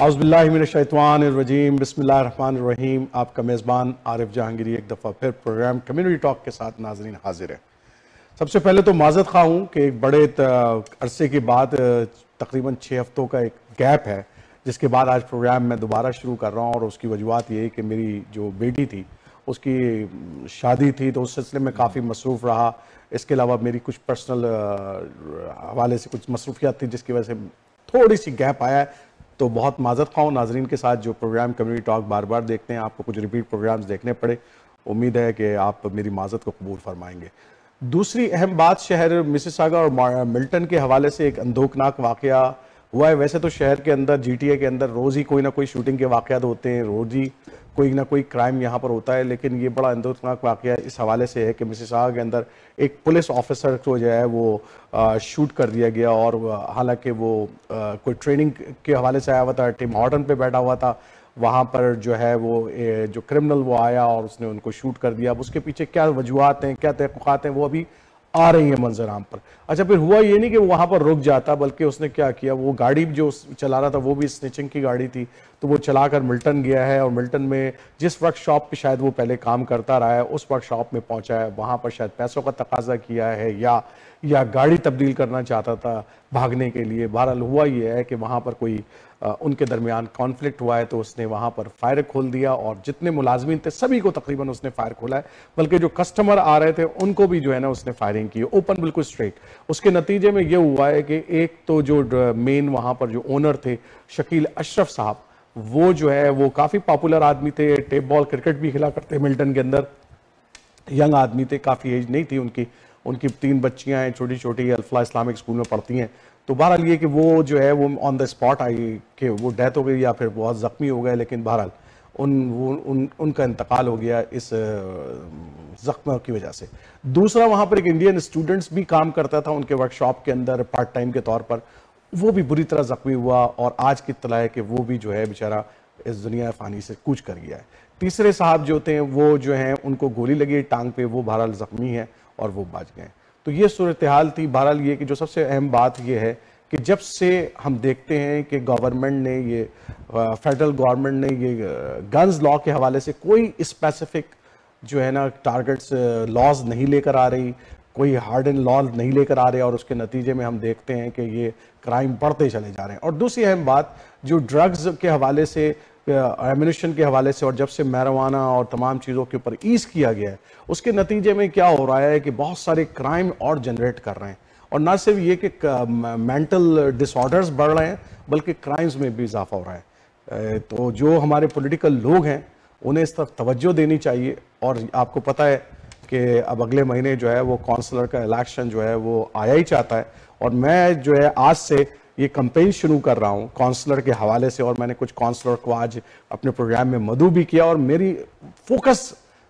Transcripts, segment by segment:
औज़ुबिल्लाहिमिनश्शैतानिर्रजीम बिस्मिल्लाहिर्रहमानिर्रहीम। आपका मेज़बान आरिफ जहांगीरी एक दफ़ा फिर प्रोग्राम कम्युनिटी टॉक के साथ नाज़रीन हाजिर है। सबसे पहले तो माज़रत ख़्वाह हूँ कि एक बड़े अरसे के बाद तकरीबन 6 हफ्तों का एक गैप है, जिसके बाद आज प्रोग्राम मैं दोबारा शुरू कर रहा हूँ। और उसकी वजूहत ये है कि मेरी जो बेटी थी उसकी शादी थी, तो उस सिलसिले में काफ़ी मसरूफ़ रहा। इसके अलावा मेरी कुछ पर्सनल हवाले से कुछ मसरूफियात थी, जिसकी वजह से थोड़ी सी गैप आया है। तो बहुत माज़रत ख़्वाह नाज़रीन के साथ जो प्रोग्राम कम्युनिटी टॉक बार बार देखते हैं, आपको कुछ रिपीट प्रोग्राम्स देखने पड़े। उम्मीद है कि आप मेरी माज़रत को कबूल फरमाएंगे। दूसरी अहम बात, शहर मिसिसागा और मिल्टन के हवाले से एक अंदोकनाक वाक़या हुआ है। वैसे तो शहर के अंदर GTA के अंदर रोज़ ही कोई ना कोई शूटिंग के वाक़यात होते हैं, रोज़ ही कोई ना कोई क्राइम यहाँ पर होता है, लेकिन ये बड़ा अंदोकनाक वाक़या इस हवाले से है कि मिसिसागा के अंदर एक पुलिस ऑफिसर को जो है वो शूट कर दिया गया। और हालांकि वो कोई ट्रेनिंग के हवाले से आया हुआ था, टिम हॉर्टन पे बैठा हुआ था, वहाँ पर जो है वो जो क्रिमिनल वो आया और उसने उनको शूट कर दिया। अब उसके पीछे क्या वजूहत हैं, क्या तहक़ीक़ात हैं, वो अभी आ रही है मंजर आम पर। अच्छा, फिर हुआ ये नहीं कि वो वहाँ पर रुक जाता, बल्कि उसने क्या किया, वो गाड़ी जो चला रहा था वो भी स्निचिंग की गाड़ी थी, तो वो चलाकर मिल्टन गया है। और मिल्टन में जिस वर्कशॉप पे शायद वो पहले काम करता रहा है, उस वर्कशॉप में पहुंचा है। वहाँ पर शायद पैसों का तकाजा किया है या गाड़ी तब्दील करना चाहता था भागने के लिए। बहरहाल हुआ ये है कि वहाँ पर कोई उनके दरमियान कॉन्फ्लिक्ट हुआ है, तो उसने वहाँ पर फायर खोल दिया और जितने मुलाजमीन थे सभी को तकरीबन उसने फायर खोला है। बल्कि जो कस्टमर आ रहे थे उनको भी जो है ना उसने फायरिंग की, ओपन बिल्कुल स्ट्रेट। उसके नतीजे में ये हुआ है कि एक तो जो मेन वहाँ पर जो ओनर थे शकील अशरफ साहब, वो जो है वो काफ़ी पॉपुलर आदमी थे, टेप बॉल क्रिकेट भी खेला करते मिल्टन के अंदर, यंग आदमी थे, काफ़ी एज नहीं थी उनकी 3 बच्चियां हैं, छोटी छोटी, अल्फला इस्लामिक स्कूल में पढ़ती हैं। तो बहरहाल ये कि वो जो है वो ऑन द स्पॉट आई कि वो डेथ हो गई या फिर बहुत ज़ख्मी हो गए, लेकिन बहरहाल उनका इंतकाल हो गया इस जख्म की वजह से। दूसरा, वहाँ पर एक इंडियन स्टूडेंट्स भी काम करता था उनके वर्कशॉप के अंदर पार्ट टाइम के तौर पर, वो भी बुरी तरह ज़ख्मी हुआ और आज की इत्तला है कि वो भी जो है बेचारा इस दुनिया फ़ानी से कूच कर गया है। तीसरे साहब जो थे वो जो हैं उनको गोली लगी टांग पे, वो बहरहाल ज़ख्मी है और वो बच गए। तो ये सूरत हाल थी। बहरहाल ये कि जो सबसे अहम बात ये है कि जब से हम देखते हैं कि गवर्नमेंट ने ये फेडरल गवर्नमेंट ने ये गन्स लॉ के हवाले से कोई स्पेसिफिक जो है ना टारगेट्स लॉज नहीं लेकर आ रही, कोई हार्ड एंड लॉ नहीं लेकर आ रहे, और उसके नतीजे में हम देखते हैं कि ये क्राइम बढ़ते चले जा रहे हैं। और दूसरी अहम बात, जो ड्रग्स के हवाले से, एम्यूनिशन के हवाले से, और जब से मैरिजुआना और तमाम चीज़ों के ऊपर ईज किया गया है, उसके नतीजे में क्या हो रहा है कि बहुत सारे क्राइम और जनरेट कर रहे हैं। और ना सिर्फ ये कि मेंटल डिसऑर्डर्स बढ़ रहे हैं, बल्कि क्राइम्स में भी इजाफा हो रहा है। तो जो हमारे पॉलिटिकल लोग हैं उन्हें इस तरफ तवज्जो देनी चाहिए। और आपको पता है कि अब अगले महीने जो है वो काउंसलर का इलेक्शन जो है वो आया ही चाहता है, और मैं जो है आज से ये कैंपेन शुरू कर रहा हूँ काउंसलर के हवाले से। और मैंने कुछ काउंसलर को आज अपने प्रोग्राम में मदऊ भी किया, और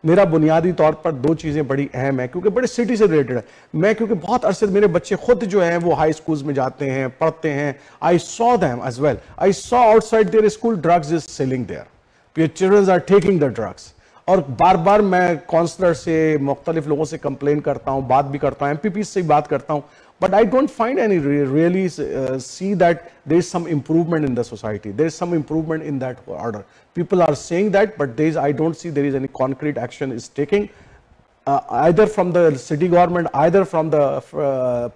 मेरा बुनियादी तौर पर 2 चीज़ें बड़ी अहम है, क्योंकि बड़े सिटी से रिलेटेड है। मैं क्योंकि बहुत अरसे मेरे बच्चे खुद जो हैं वो हाई स्कूल्स में जाते हैं, पढ़ते हैं। I saw them as well, I saw outside their school drugs is selling there, your children are taking the drugs. और बार बार मैं काउंसलर से, मुख्तलिफ लोगों से कंप्लेन करता हूँ, बात भी करता हूँ, MPP से बात करता हूँ, but I don't find any really see that there is some improvement in the society. There is some improvement in that order. People are saying that, but I don't see there is any concrete action is taking either from the city government, either from the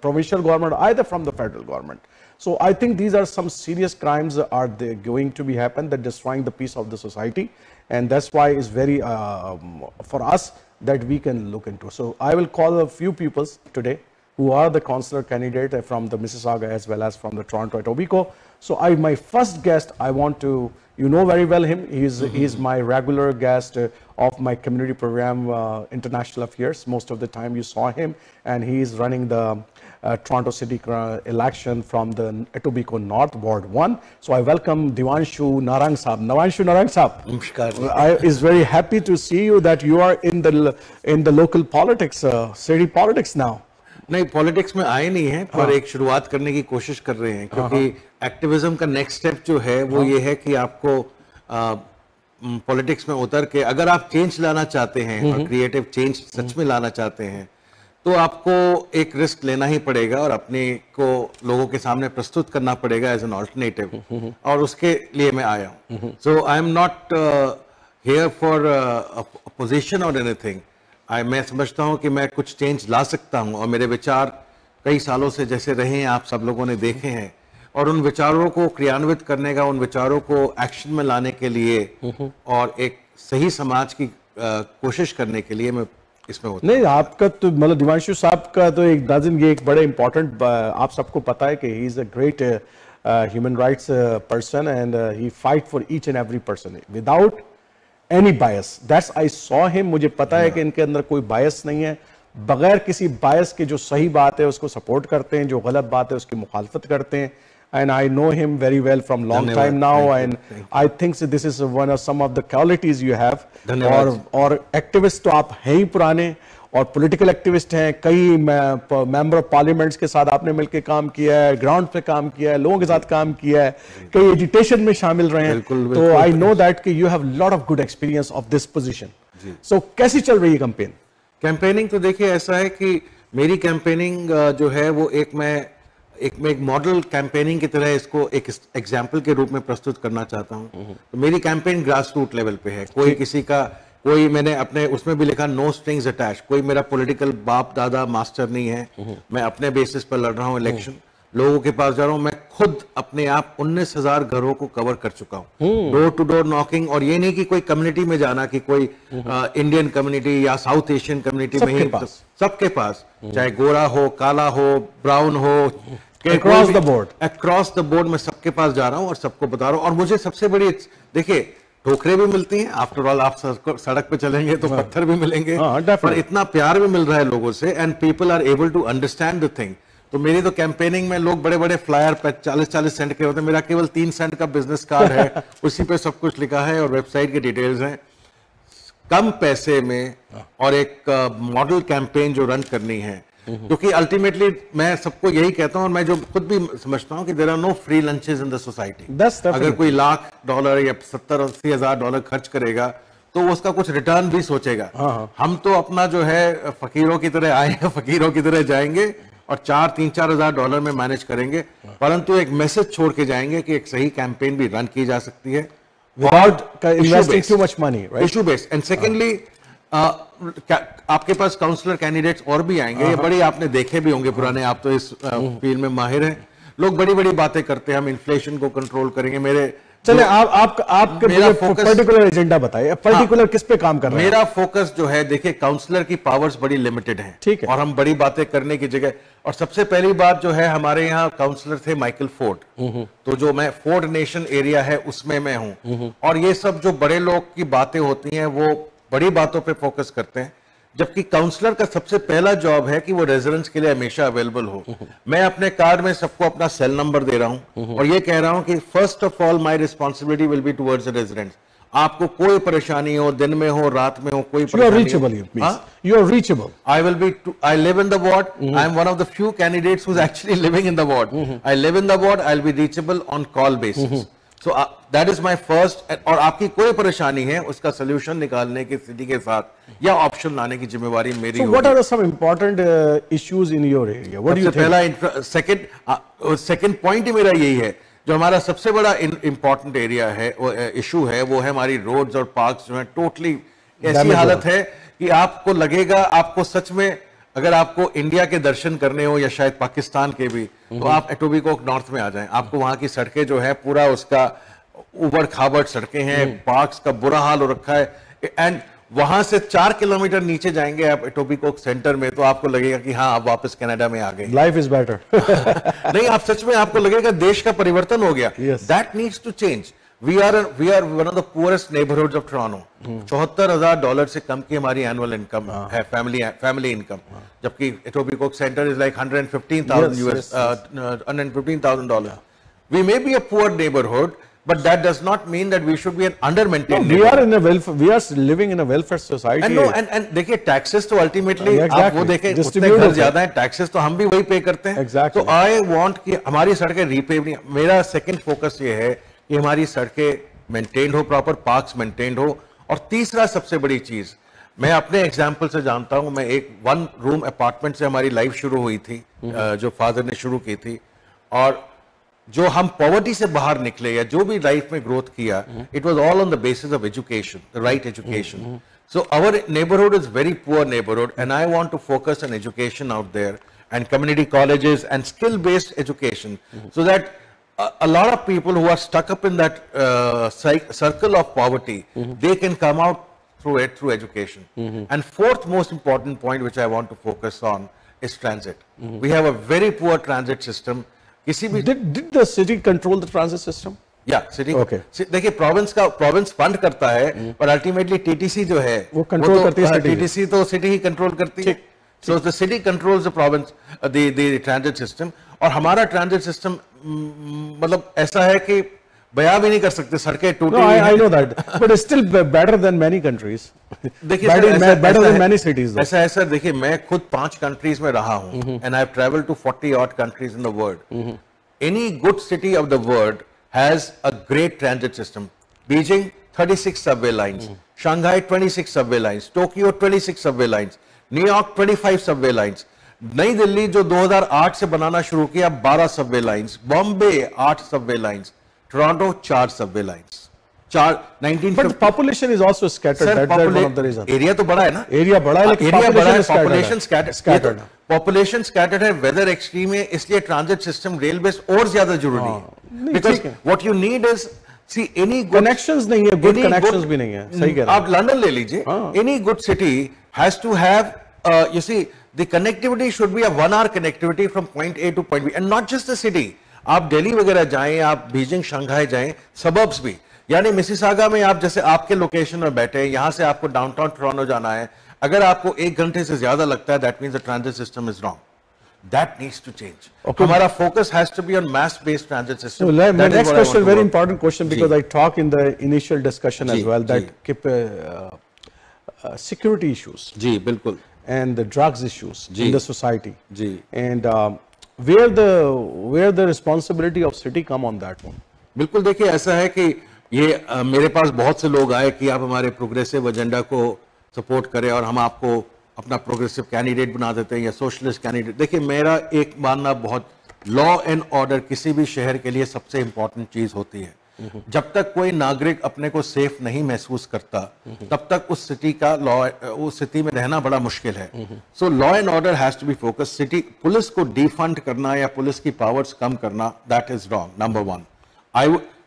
provincial government, either from the federal government. So I think these are some serious crimes are they going to be happen that destroying the peace of the society, and that's why it's very for us that we can look into. So I will call a few people today who are the councillor candidate from the Mississauga as well as from the Toronto Etobicoke. So my first guest, I want to, you know very well him. He's my regular guest of my community program, International Affairs. Most of the time you saw him, and he is running the Toronto City election from the Etobicoke North Ward 1. So I welcome Devanshu Narang Sahab. Narang Sahab. Namaskar. I is very happy to see you that you are in the local politics, city politics now. नहीं, politics में आए नहीं हैं, पर एक शुरुआत करने की कोशिश कर रहे हैं, क्योंकि एक्टिविज्म का नेक्स्ट स्टेप जो है वो ये है कि आपको पॉलिटिक्स में उतर के अगर आप चेंज लाना चाहते हैं और क्रिएटिव चेंज सच में लाना चाहते हैं, तो आपको एक रिस्क लेना ही पड़ेगा और अपने को लोगों के सामने प्रस्तुत करना पड़ेगा एज एन ऑल्टरनेटिव, और उसके लिए मैं आया हूँ. So I am not here for position और एनीथिंग. मैं समझता हूँ कि मैं कुछ चेंज ला सकता हूँ, और मेरे विचार कई सालों से जैसे रहे हैं आप सब लोगों ने देखे हैं, और उन विचारों को क्रियान्वित करने का, उन विचारों को एक्शन में लाने के लिए और एक सही समाज की कोशिश करने के लिए मैं इसमें होता नहीं. आपका तो मतलब दिवांशु साहब का तो एक नाज़रीन ये एक बड़े इंपॉर्टेंट, आप सबको पता है कि he is a great human rights person and he fight for each and every person without any bias. That's I saw him. मुझे पता है कि इनके अंदर कोई बायस नहीं है. बगैर किसी बायस के जो सही बात है उसको सपोर्ट करते हैं, जो गलत बात है उसकी मुखालफत करते हैं. And I know him very well from long time now, and I think this is one of some of the qualities you have. और एक्टिविस्ट तो आप हैं ही पुराने, और पॉलिटिकल एक्टिविस्ट हैं. कई मेंबर ऑफ पार्लियामेंट्स के साथ आपने मिलकर काम किया है, ग्राउंड पे काम किया है, लोगों के साथ काम किया है, कई एजुटेशन में शामिल रहे हैं. तो आई नो दैट कि you have lot of good experience of this position. So कैसी चल रही है कैंपेन? कैंपेनिंग तो देखिए ऐसा है कि मेरी कैंपेनिंग जो है वो मैं एक मॉडल कैंपेनिंग की तरह इसको एक एग्जाम्पल के रूप में प्रस्तुत करना चाहता हूं. तो मेरी कैंपेन ग्रास रूट लेवल पे है. कोई किसी का, कोई मैंने अपने उसमें भी लिखा नो स्ट्रिंग्स अटैच. कोई मेरा पॉलिटिकल बाप दादा मास्टर नहीं है. मैं अपने बेसिस पर लड़ रहा हूं इलेक्शन. लोगों के पास जा रहा हूं. मैं खुद अपने आप 19,000 घरों को कवर कर चुका हूं, डोर टू डोर नॉकिंग. और ये नहीं कि कोई कम्युनिटी में जाना कि कोई इंडियन कम्युनिटी या साउथ एशियन कम्युनिटी में ही, सबके पास, चाहे गोरा हो, काला हो, ब्राउन हो, अक्रॉस द बोर्ड मैं सबके पास जा रहा हूं और सबको बता रहा हूं. और मुझे सबसे बड़ी, देखिए ठोकरें भी मिलती हैं, आफ्टर ऑल आप सड़क पे चलेंगे तो पत्थर भी मिलेंगे, पर इतना प्यार भी मिल रहा है लोगों से, and people are able to understand the thing. तो मेरी तो कैंपेनिंग में लोग बड़े बड़े फ्लायर पे 40-40 सेंट के होते हैं. मेरा केवल 3 सेंट का बिजनेस कार्ड है, उसी पे सब कुछ लिखा है और वेबसाइट की डिटेल्स हैं. कम पैसे में और एक मॉडल कैंपेन जो रन करनी है, क्योंकि अल्टीमेटली मैं सबको यही कहता हूं, और मैं जो खुद भी समझता हूं कि there are no free lunches in the society. अगर कोई $1,00,000 या 70-80 हजार डॉलर खर्च करेगा तो वो उसका कुछ रिटर्न भी सोचेगा. हम तो अपना जो है फकीरों की तरह आए हैं, फकीरों की तरह जाएंगे और 3-4 हजार डॉलर में मैनेज करेंगे, परंतु एक मैसेज छोड़ के जाएंगे कि एक सही कैंपेन भी रन की जा सकती है without investing too much money, right? Issue based. And secondly आपके पास काउंसलर कैंडिडेट्स और भी आएंगे. ये बड़ी आपने देखे भी होंगे पुराने, आप तो इस फील्ड में माहिर हैं. लोग बड़ी बड़ी बातें करते हैं, हम इन्फ्लेशन को कंट्रोल करेंगे. मेरे चले आप मेरा पर्टिकुलर एजेंडा बताइए, पर्टिकुलर किस पे काम कर रहे हैं? मेरा फोकस जो है, देखिए काउंसलर की पावर्स बड़ी लिमिटेड हैं, ठीक है, और हम बड़ी बातें करने की जगह, और सबसे पहली बात जो है, हमारे यहाँ काउंसलर थे माइकल फोर्ड. तो जो मैं फोर्ड नेशन एरिया है उसमें मैं हूं, और ये सब जो बड़े लोग की बातें होती हैं वो बड़ी बातों पे फोकस करते हैं, जबकि काउंसलर का सबसे पहला जॉब है कि वो रेजिडेंट्स के लिए हमेशा अवेलेबल हो. मैं अपने कार्ड में सबको अपना सेल नंबर दे रहा हूं और ये कह रहा हूं कि first of all my responsibility will be towards the residents. आपको कोई परेशानी हो, दिन में हो, रात में हो, कोई you are reachable. I live in the ward. I am one of the few candidates who's actually living in the ward. I live in the ward. I'll be reachable on call basis. So that is my first. और आपकी कोई परेशानी है उसका solution निकालने की स्थिति के साथ या ऑप्शन लाने की जिम्मेवारी मेरी होगी. So what are some important issues in your area? What do you think? पहला सेकंड पॉइंट ही मेरा यही है. जो हमारा सबसे बड़ा इंपॉर्टेंट एरिया है, वो इशू है, वो है हमारी रोड्स और पार्क्स जो है टोटली ऐसी हालत है कि आपको लगेगा, आपको सच में अगर आपको इंडिया के दर्शन करने हो या शायद पाकिस्तान के भी, तो आप एटोबिकोक नॉर्थ में आ जाएं. आपको वहां की सड़कें जो है पूरा उसका उबड़ खाबड़ सड़कें हैं, पार्क्स का बुरा हाल हो रखा है. एंड वहां से 4 किलोमीटर नीचे जाएंगे आप एटोबिकोक सेंटर में, तो आपको लगेगा कि हाँ आप वापस कनाडा में आ गए. Life is better. नहीं, आप सच में आपको लगेगा देश का परिवर्तन हो गया. That needs to change. We are one of the poorest neighborhoods of Toronto. $74,000 से कम की हमारी एनुअल इनकम है, फैमिली इनकम, जबकि एटोबिकोक centre is like $115,000. We may be a poor neighborhood, but that does not mean that we should be an under-maintained. We are living in a welfare society. And देखिए taxes तो ultimately आप वो देखें उतने घर ज्यादा है, टैक्सेस तो हम भी वही पे करते हैं. तो आई वांट कि हमारी सड़कें रीपेव नहीं. मेरा सेकंड फोकस ये है कि हमारी सड़कें मेंटेन्ड हो, प्रॉपर पार्क्स मेंटेन्ड हो. और तीसरा सबसे बड़ी चीज, मैं अपने एग्जाम्पल से जानता हूं, मैं एक 1 रूम अपार्टमेंट से हमारी लाइफ शुरू हुई थी, जो फादर ने शुरू की थी, और जो हम पॉवर्टी से बाहर निकले या जो भी लाइफ में ग्रोथ किया, it was all on the basis of education, the right education. So our neighborhood is very poor neighborhood, and I want to focus on education out there and community colleges and skill-based education, so that a lot of people who are stuck up in that circle of poverty, they can come out through it, through education. And fourth most important point which I want to focus on is transit. We have a very poor transit system. Did the city control the transit system? या city, देखिए province fund करता है, पर ultimately TTC जो है वो control करती है, टीटीसी तो सिटी ही कंट्रोल करती है. So the city controls the province, the transit system. और हमारा ट्रांजिट सिस्टम मतलब ऐसा है कि बयां भी नहीं कर सकते, सड़कें टूटी हुई हैं. I know that, but it's still better than many countries. देखिए better than many cities. ऐसा है सर, देखिए मैं खुद 5 कंट्रीज में रहा हूं, and I have traveled to 40 odd countries in the world. Any good city of the world has a great transit system. Beijing, 36 subway lines. Shanghai, 26 subway lines. Tokyo, 26 subway lines. New York, 25 subway lines. नई दिल्ली जो 2008 से बनाना शुरू किया, 12 Subway lines. Bombay 8 Subway lines. Toronto 4 Subway lines. 1950. But the population is also scattered. That's one of the reasons. Area तो बड़ा है ना. Area बड़ा है, लेकिन population scattered. Population scattered है, weather extreme है, इसलिए transit system railways और ज्यादा जरूरी है. Because what you need is, see, any good connections नहीं है, good connections भी नहीं है. सही कह रहे हैं. आप लंदन ले लीजिए. Any good city has to have, you see, the connectivity should be a 1-hour connectivity from point A to point B, and not just the city. आप दिल्ली वगैरह जाएं, आप बीजिंग, शंघाई जाएं, suburbs भी. यानी मिसिसागा में आप जैसे आपके लोकेशन में बैठे हैं, यहां से आपको डाउनटाउन टोरंटो जाना है, अगर आपको 1 घंटे से ज्यादा लगता है, that means the transit system is wrong. That needs to change. हमारा focus has to be on mass based transit system. So my next question, very important question, because I talk in the initial discussion as well, that security issues. जी बिल्कुल. And the drugs issues in the society. Ji. And where the responsibility of city come on that one? बिल्कुल. देखिए ऐसा है कि ये मेरे पास बहुत से लोग आए कि आप हमारे प्रोग्रेसिव एजेंडा को सपोर्ट करें और हम आपको अपना प्रोग्रेसिव कैंडिडेट बना देते हैं या सोशलिस्ट कैंडिडेट. देखिए मेरा एक मानना, बहुत लॉ एंड ऑर्डर किसी भी शहर के लिए सबसे इंपॉर्टेंट चीज होती है. जब तक कोई नागरिक अपने को सेफ नहीं महसूस करता, तब तक उस सिटी का उस सिटी में रहना बड़ा मुश्किल है. So law and order has to be focus. City police को डिफंड करना या पुलिस की पावर्स कम करना, दैट इज रॉन्ग. नंबर 1.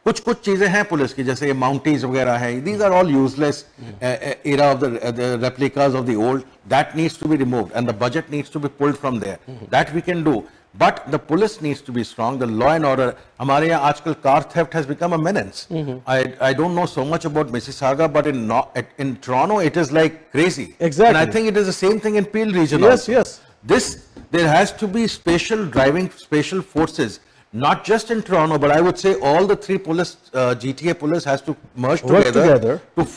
कुछ चीजें हैं पुलिस की, जैसे ये माउंटीज वगैरह है, these are all useless era of the replicas of the old. That needs to be removed and the budget needs to be pulled from there. That we can do. But the police needs to be strong. The law and order. हमारे यहाँ आजकल car theft has become a menace. I don't know so much about Mississauga, but in Toronto it is like crazy. Exactly. And I think it is the same thing in Peel region. Yes, also. Yes. There has to be special forces. Not just in Toronto, but I would say all the 3 police, GTA police has to merge together to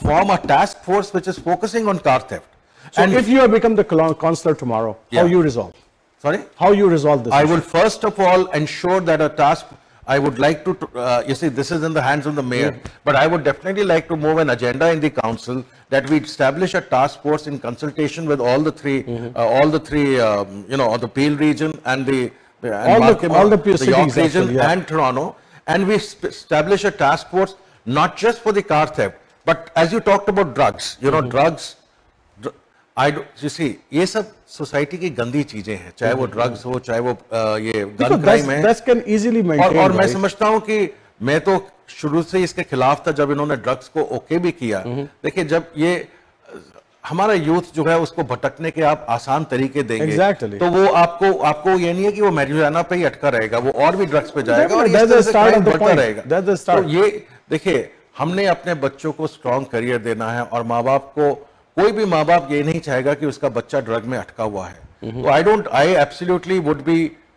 form a task force which is focusing on car theft. So and if you have become the councillor tomorrow, how you resolve? Sorry? How you resolve this? I will first of all ensure that a task, I would like to, you see, this is in the hands of the mayor, but I would definitely like to move an agenda in the council that we establish a task force in consultation with all the three, the Peel region and the York region and Toronto, and we establish a task force not just for the car theft, but as you talked about drugs, drugs. You see, ये सब society की गंदी चीजें हैं, चाहे वो drugs हो, चाहे वो ये गन क्राइम है. That can easily maintain, और मैं समझता हूँ कि मैं तो शुरू से इसके खिलाफ था जब इन्होंने ड्रग्स को ओके भी किया. देखिए जब ये हमारा यूथ जो है उसको भटकने के आप आसान तरीके देंगे, तो वो आपको ये नहीं है कि वो मैरिजुआना पे ही अटका रहेगा, वो और भी ड्रग्स पे जाएगा और इस तरह से क्राइम बढ़ता रहेगा. तो ये देखिए, हमने अपने बच्चों को स्ट्रॉन्ग करियर देना है और माँ बाप को, कोई भी माँ बाप ये नहीं चाहेगा कि उसका बच्चा ड्रग में अटका हुआ है. तो I absolutely would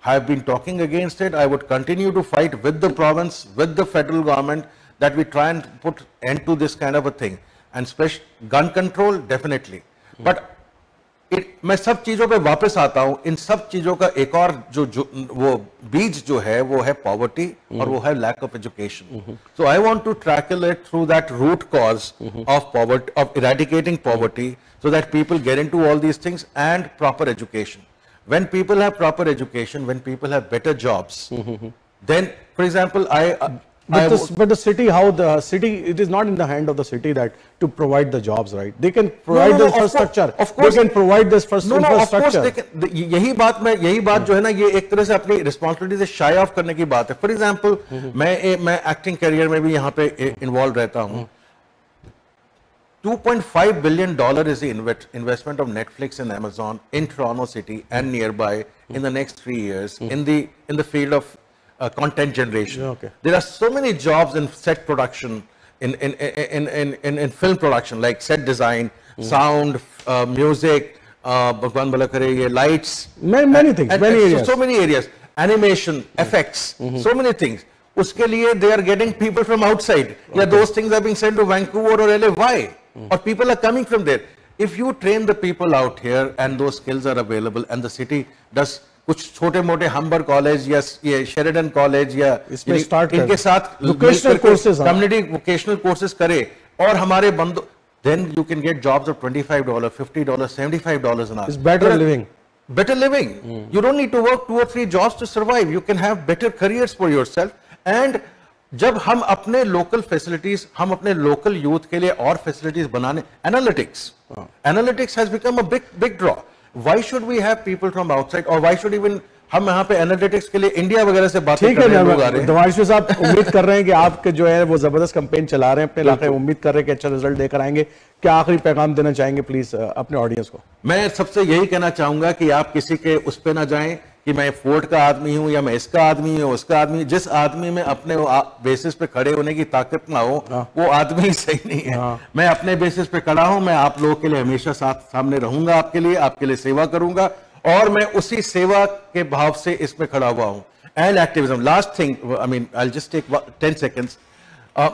have been talking against it. I would continue to fight with the province, with the federal government, that we try and put end to this kind of a thing. And special gun control, definitely. But मैं सब चीजों पे वापस आता हूं, इन सब चीजों का एक और जो वो बीज जो है वो है पॉवर्टी और वो है lack of education. So I want to tackle it through that root cause of poverty, of eradicating poverty, so that people get into all these things, and proper education. When people have proper education, when people have better jobs, then, for example, but the city, how the city, it is not in the hand of the city that to provide the jobs, right? They can provide the infrastructure. Of course, they can provide this first infrastructure. Of course, यही बात जो है ना, ये एक तरह से अपनी responsibility से shy off करने की बात है. For example, मैं acting career में भी यहाँ पे involved रहता हूँ. $2.5 billion is the investment of Netflix and Amazon in Toronto City and nearby in the next 3 years in the field of content generation. Okay. There are so many jobs in set production, in film production, like set design, sound, music, lights, many things, many areas. So many areas, animation, effects, so many things. Uske liye they are getting people from outside. Okay. Yeah, those things are being sent to Vancouver or LA. Why? Or people are coming from there. If you train the people out here and those skills are available, and the city does कुछ छोटे मोटे हम्बर college या ये Sheridan college या इसमें start इनके साथ vocational courses, community vocational courses करे और हमारे बंदों, then you can get jobs of $25, $50, $75 an hour. It's better living. Better living. You don't need to work 2 or 3 jobs to survive. You can have better careers for yourself. And जब हम अपने local facilities, हम अपने local youth के लिए और facilities बनाने, analytics has become a big draw. Why should we have people from outside, और व्हाई शुड इवन हम यहाँ पे एनालिटिक्स के लिए इंडिया वगैरह से बात कर रहे हैं. देवांशु साहब, उम्मीद कर रहे हैं कि आपके जो है वो जबरदस्त कैंपेन चला रहे हैं अपने इलाके में, उम्मीद कर रहे हैं कि अच्छा रिजल्ट लेकर आएंगे. क्या आखिरी पैगाम देना चाहेंगे प्लीज अपने ऑडियंस को? मैं सबसे यही कहना चाहूंगा कि आप किसी के उस पे ना जाएं कि मैं फोर्ट का आदमी हूं या मैं इसका आदमी हूं, उसका आदमी. जिस आदमी में अपने बेसिस पे खड़े होने की ताकत ना हो, वो आदमी ही सही नहीं है. मैं अपने बेसिस पे खड़ा हूं, मैं आप लोगों के लिए हमेशा सामने रहूंगा, आपके लिए सेवा करूंगा, और मैं उसी सेवा के भाव से इसमें खड़ा हुआ हूं. And activism, last thing, I mean I just take 10 seconds.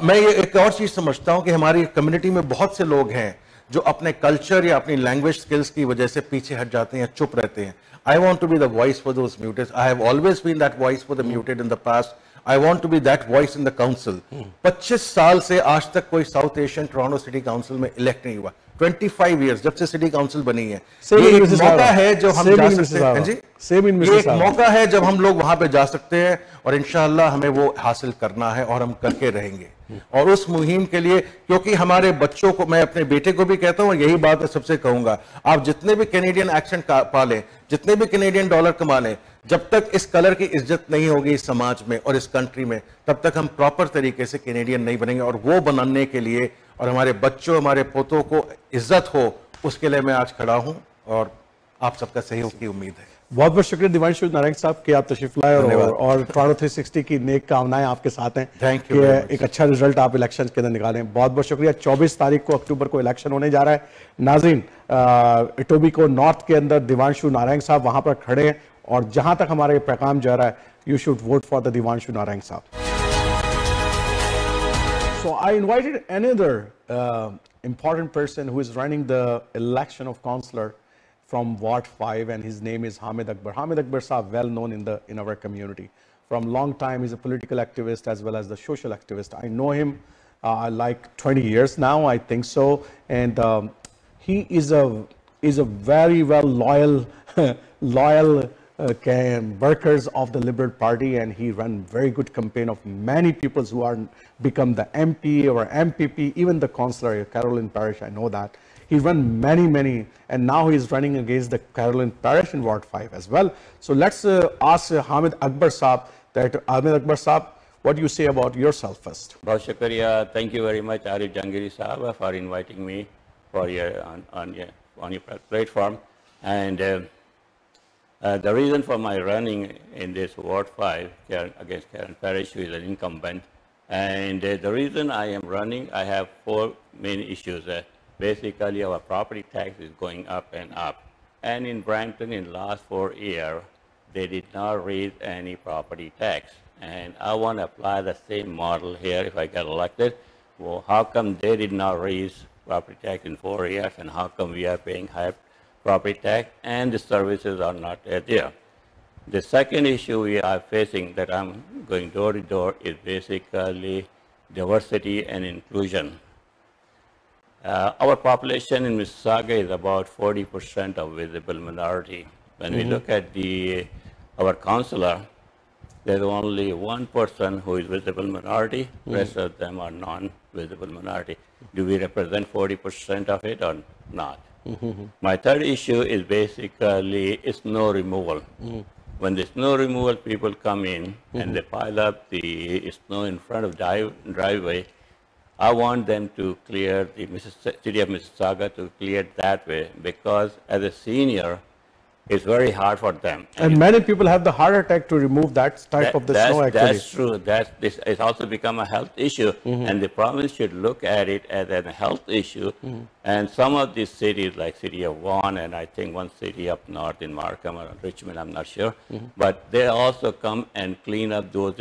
मैं ये एक और चीज समझता हूं कि हमारी कम्युनिटी में बहुत से लोग हैं जो अपने कल्चर या अपनी लैंग्वेज स्किल्स की वजह से पीछे हट जाते हैं, चुप रहते हैं. I want to be the voice for those muted. I have always been that voice for the muted in the past. I want to be that voice in the council. 25 साल से आज तक कोई south Asian Toronto city council में elect नहीं हुआ. 25 years जब से सिटी काउंसिल बनी है. ये एक मौका है जो हम जा सकते हैं. जी, ये एक मौका है जब हम लोग वहां पे जा सकते हैं, और इंशाअल्लाह हमें वो हासिल करना है और हम करके रहेंगे. और उस मुहिम के लिए, क्योंकि हमारे बच्चों को, मैं अपने बेटे को भी कहता हूं और यही बात मैं सबसे कहूंगा, आप जितने भी कैनेडियन एक्सेंट पालें, जितने भी कैनेडियन डॉलर कमा लें, जब तक इस कलर की इज्जत नहीं होगी इस समाज में और इस कंट्री में, तब तक हम प्रॉपर तरीके से कैनेडियन नहीं बनेंगे. और वो बनाने के लिए और हमारे बच्चों, हमारे पोतों को इज्जत हो, उसके लिए मैं आज खड़ा हूं और आप सबका सहयोग की उम्मीद है. बहुत बहुत शुक्रिया दिवांशु नारंग साहब कि आप तशरीफ लाए, और टोरंटो 360 की नेक कामनाएं आपके साथ हैं. Thank you. एक अच्छा रिजल्ट आप इलेक्शन के अंदर निकालें. बहुत बहुत शुक्रिया. 24 तारीख को अक्टूबर को इलेक्शन होने जा रहा है. नाज़रीन, एटोबिको नॉर्थ के अंदर दिवांशु नारंग साहब वहां पर खड़े हैं, और जहां तक हमारा ये पैगाम जा रहा है, you should vote for the Divanshu Narang साहब. So I invited another important person who is running the election of councillor from Ward 5, and his name is Hamid Akbar. Hamid Akbar sahab, well known in our community. From long time, he's a political activist as well as the social activist. I know him like 20 years now, I think so. And he is a very well loyal workers of the Liberal Party, and he ran very good campaign of many people who are become the MP or MPP, even the councillor, Caroline Parish, I know that. He won many, and now he is running against the Caroline Parish in Ward 5 as well. So let's ask Hamid Akbar Saab, that Hamid Akbar Saab, what do you say about yourself first? Bahut shukriya. Thank you very much, Arif Jahangiri Saab, for inviting me for on your platform. And the reason for my running in this Ward 5 against Caroline Parish, who is an incumbent, and the reason I am running, I have 4 main issues. Basically, our property tax is going up and up. And in Brampton, in the last 4 years, they did not raise any property tax. And I want to apply the same model here if I get elected. Well, how come they did not raise property tax in 4 years, and how come we are paying higher property tax, and the services are not there. The second issue we are facing that I'm going door to door is basically diversity and inclusion. Our population in Mississauga is about 40% of visible minority. When we look at our councillor, there's only one person who is visible minority, rest of them are non-visible minority. Do we represent 40% of it or not? My third issue is basically snow removal. When the snow removal people come in and they pile up the snow in front of driveway, I want them to clear the city of Mississauga to clear that way, because as a senior, it's very hard for them. And many people have the heart attack to remove that type of the snow actually. That's true. It's also become a health issue, and the province should look at it as a health issue. And some of these cities, like city of Vaughan, and I think one city up north in Markham or Richmond, I'm not sure, but they also come and clean up those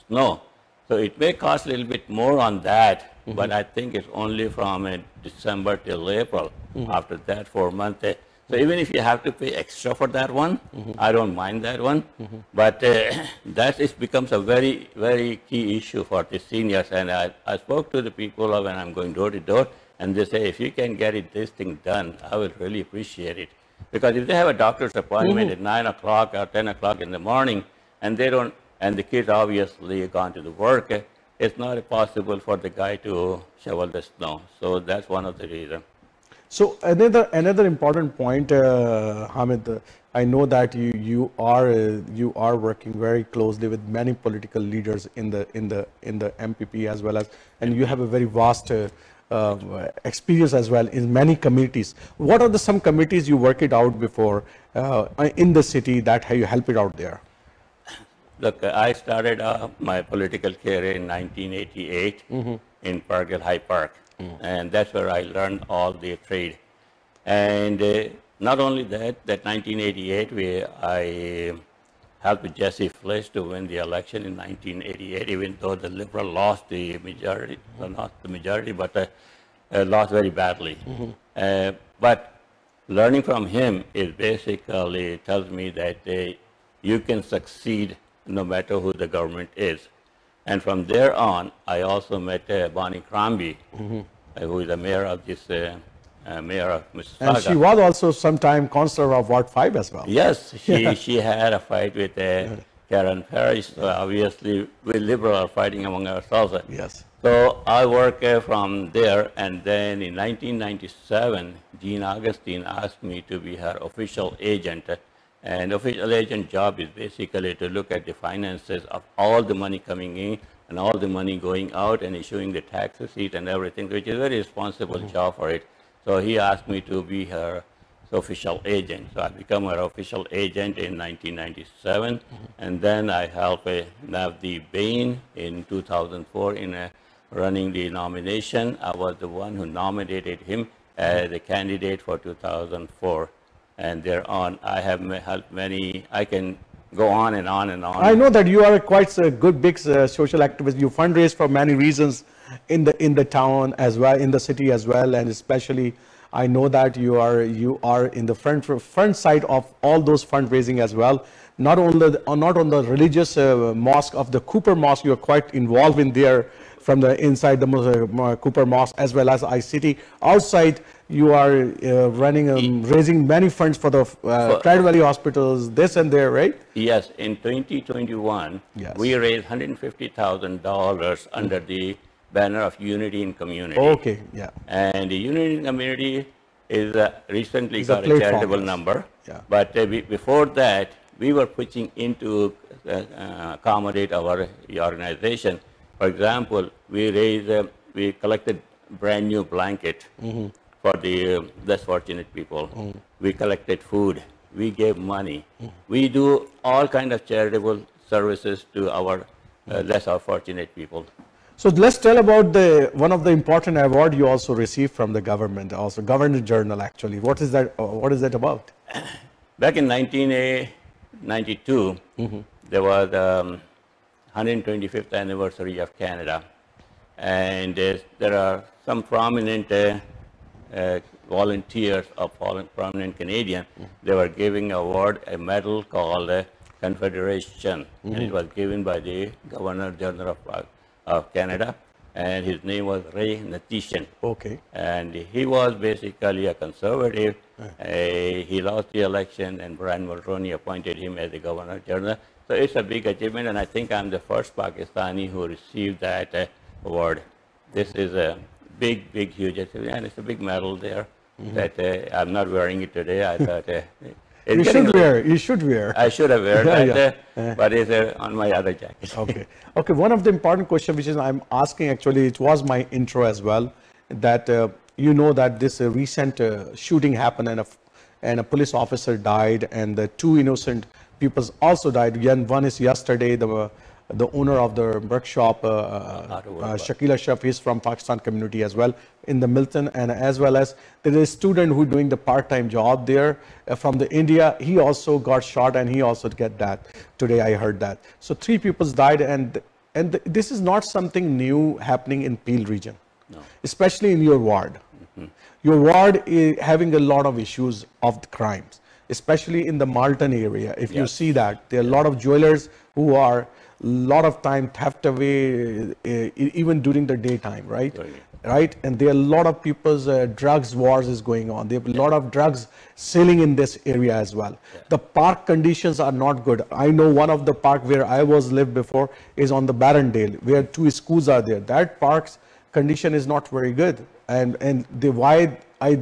snow. So it may cost a little bit more on that, but I think it's only from December till April. After that, 4 months. So even if you have to pay extra for that one, I don't mind that one. But that becomes a very, very key issue for the seniors. And I spoke to the people when I'm going door to door, and they say, if you can get this thing done, I would really appreciate it. Because if they have a doctor's appointment at 9 o'clock or 10 o'clock in the morning, and they don't, and the kids obviously gone to the work, it's not possible for the guy to shovel the snow. So that's one of the reasons. So another important point, Hamid, I know that you are working very closely with many political leaders in the MPP as well as, and you have a very vast experience as well in many communities. What are some committees you worked it out before in the city that you help it out there? Look, I started my political career in 1988 in Parkdale High Park. And that's where I learned all the trade. And not only that 1988, I helped Jesse Flish to win the election in 1988, even though the Liberal lost the majority, well, not the majority, but lost very badly. But learning from him is basically tells me that you can succeed no matter who the government is. And from there on, I also met Bonnie Crombie, who is the mayor of this mayor of Mississauga. And she was also sometime councillor of Ward 5 as well. Yes, she had a fight with Karen Parrish. So obviously, we Liberal are fighting among ourselves. Yes. So I worked from there, and then in 1997, Jean Augustine asked me to be her official agent. And official agent job is basically to look at the finances of all the money coming in and all the money going out and issuing the tax receipt and everything, which is a very responsible job for it. So he asked me to be her official agent. So I became her official agent in 1997. And then I helped Navdeep Bain in 2004 in running the nomination. I was the one who nominated him as a candidate for 2004. And thereon, I have helped many. I can go on and on and on. I know that you are quite a good, big social activist. You fundraise for many reasons in the town as well, in the city as well, and especially, I know that you are in the front side of all those fundraising as well. Not on the religious mosque of the Cooper Mosque, you are quite involved in there from the inside the Cooper Mosque as well as ICT. Outside, you are raising many funds for the Pride Valley hospitals, this and there, right? Yes, in 2021, we raised $150,000 under the banner of Unity in Community. Okay, yeah. And the Unity in Community is recently got a charitable number. Yeah. But before that, we were pushing into accommodate our organization. For example, we collected brand new blanket for the less fortunate people. We collected food. We gave money. We do all kinds of charitable services to our less fortunate people. So let's tell about one of the important award you also received from the government, also Governor Journal actually. What is that? What is that about? Back in 1992, there was 125th anniversary of Canada, and there are some prominent volunteers of prominent Canadian. They were giving a medal called Confederation, and it was given by the Governor General of Canada, and his name was Ray Natishan. Okay. And he was basically a conservative. He lost the election, and Brian Mulroney appointed him as the Governor General. So it's a big achievement, and I think I'm the first Pakistani who received that award. This is a big, huge achievement, and it's a big medal there that I'm not wearing it today. I thought you should wear. You should wear. I should have worn that, but it's on my other jacket. Okay. Okay. One of the important questions, which is I'm asking, actually, it was my intro as well, that you know that this recent shooting happened and a police officer died, and the two innocent people also died. One is yesterday, the owner of the workshop, Shakila Shaf, is from Pakistan community as well in the Milton, and as well as there is a student who doing the part-time job there from the India. He also got shot, and he also get that today. I heard that. So 3 people died, and this is not something new happening in Peel region, especially in your ward. Your ward is having a lot of issues of the crimes, especially in the Malton area. If you see that, there are a lot of jewelers who are lot of time theft away, even during the daytime, right? Right, and there are a lot of people's drugs wars is going on. There are a lot of drugs selling in this area as well. The park conditions are not good. I know one of the park where I lived before is on the Barrendale, where 2 schools are there. That park's condition is not very good, and why I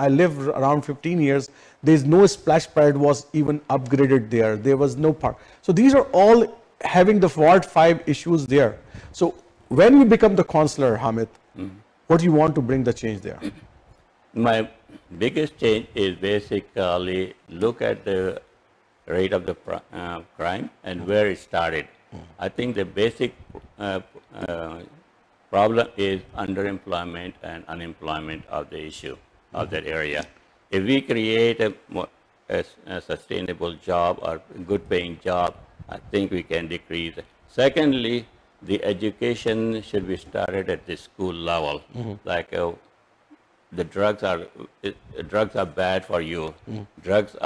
lived around 15 years. There's no splash pad was even upgraded there. There was no park. So these are all having the Ward 5 issues there. So when you become the councillor, Hamid, what do you want to bring the change there? My biggest change is basically look at the rate of the crime and where it started. I think the basic problem is underemployment and unemployment of the issue of that area. If we create a sustainable job or good paying job, I think we can decrease. Secondly, the education should be started at the school level. Like the drugs are bad for you. Drugs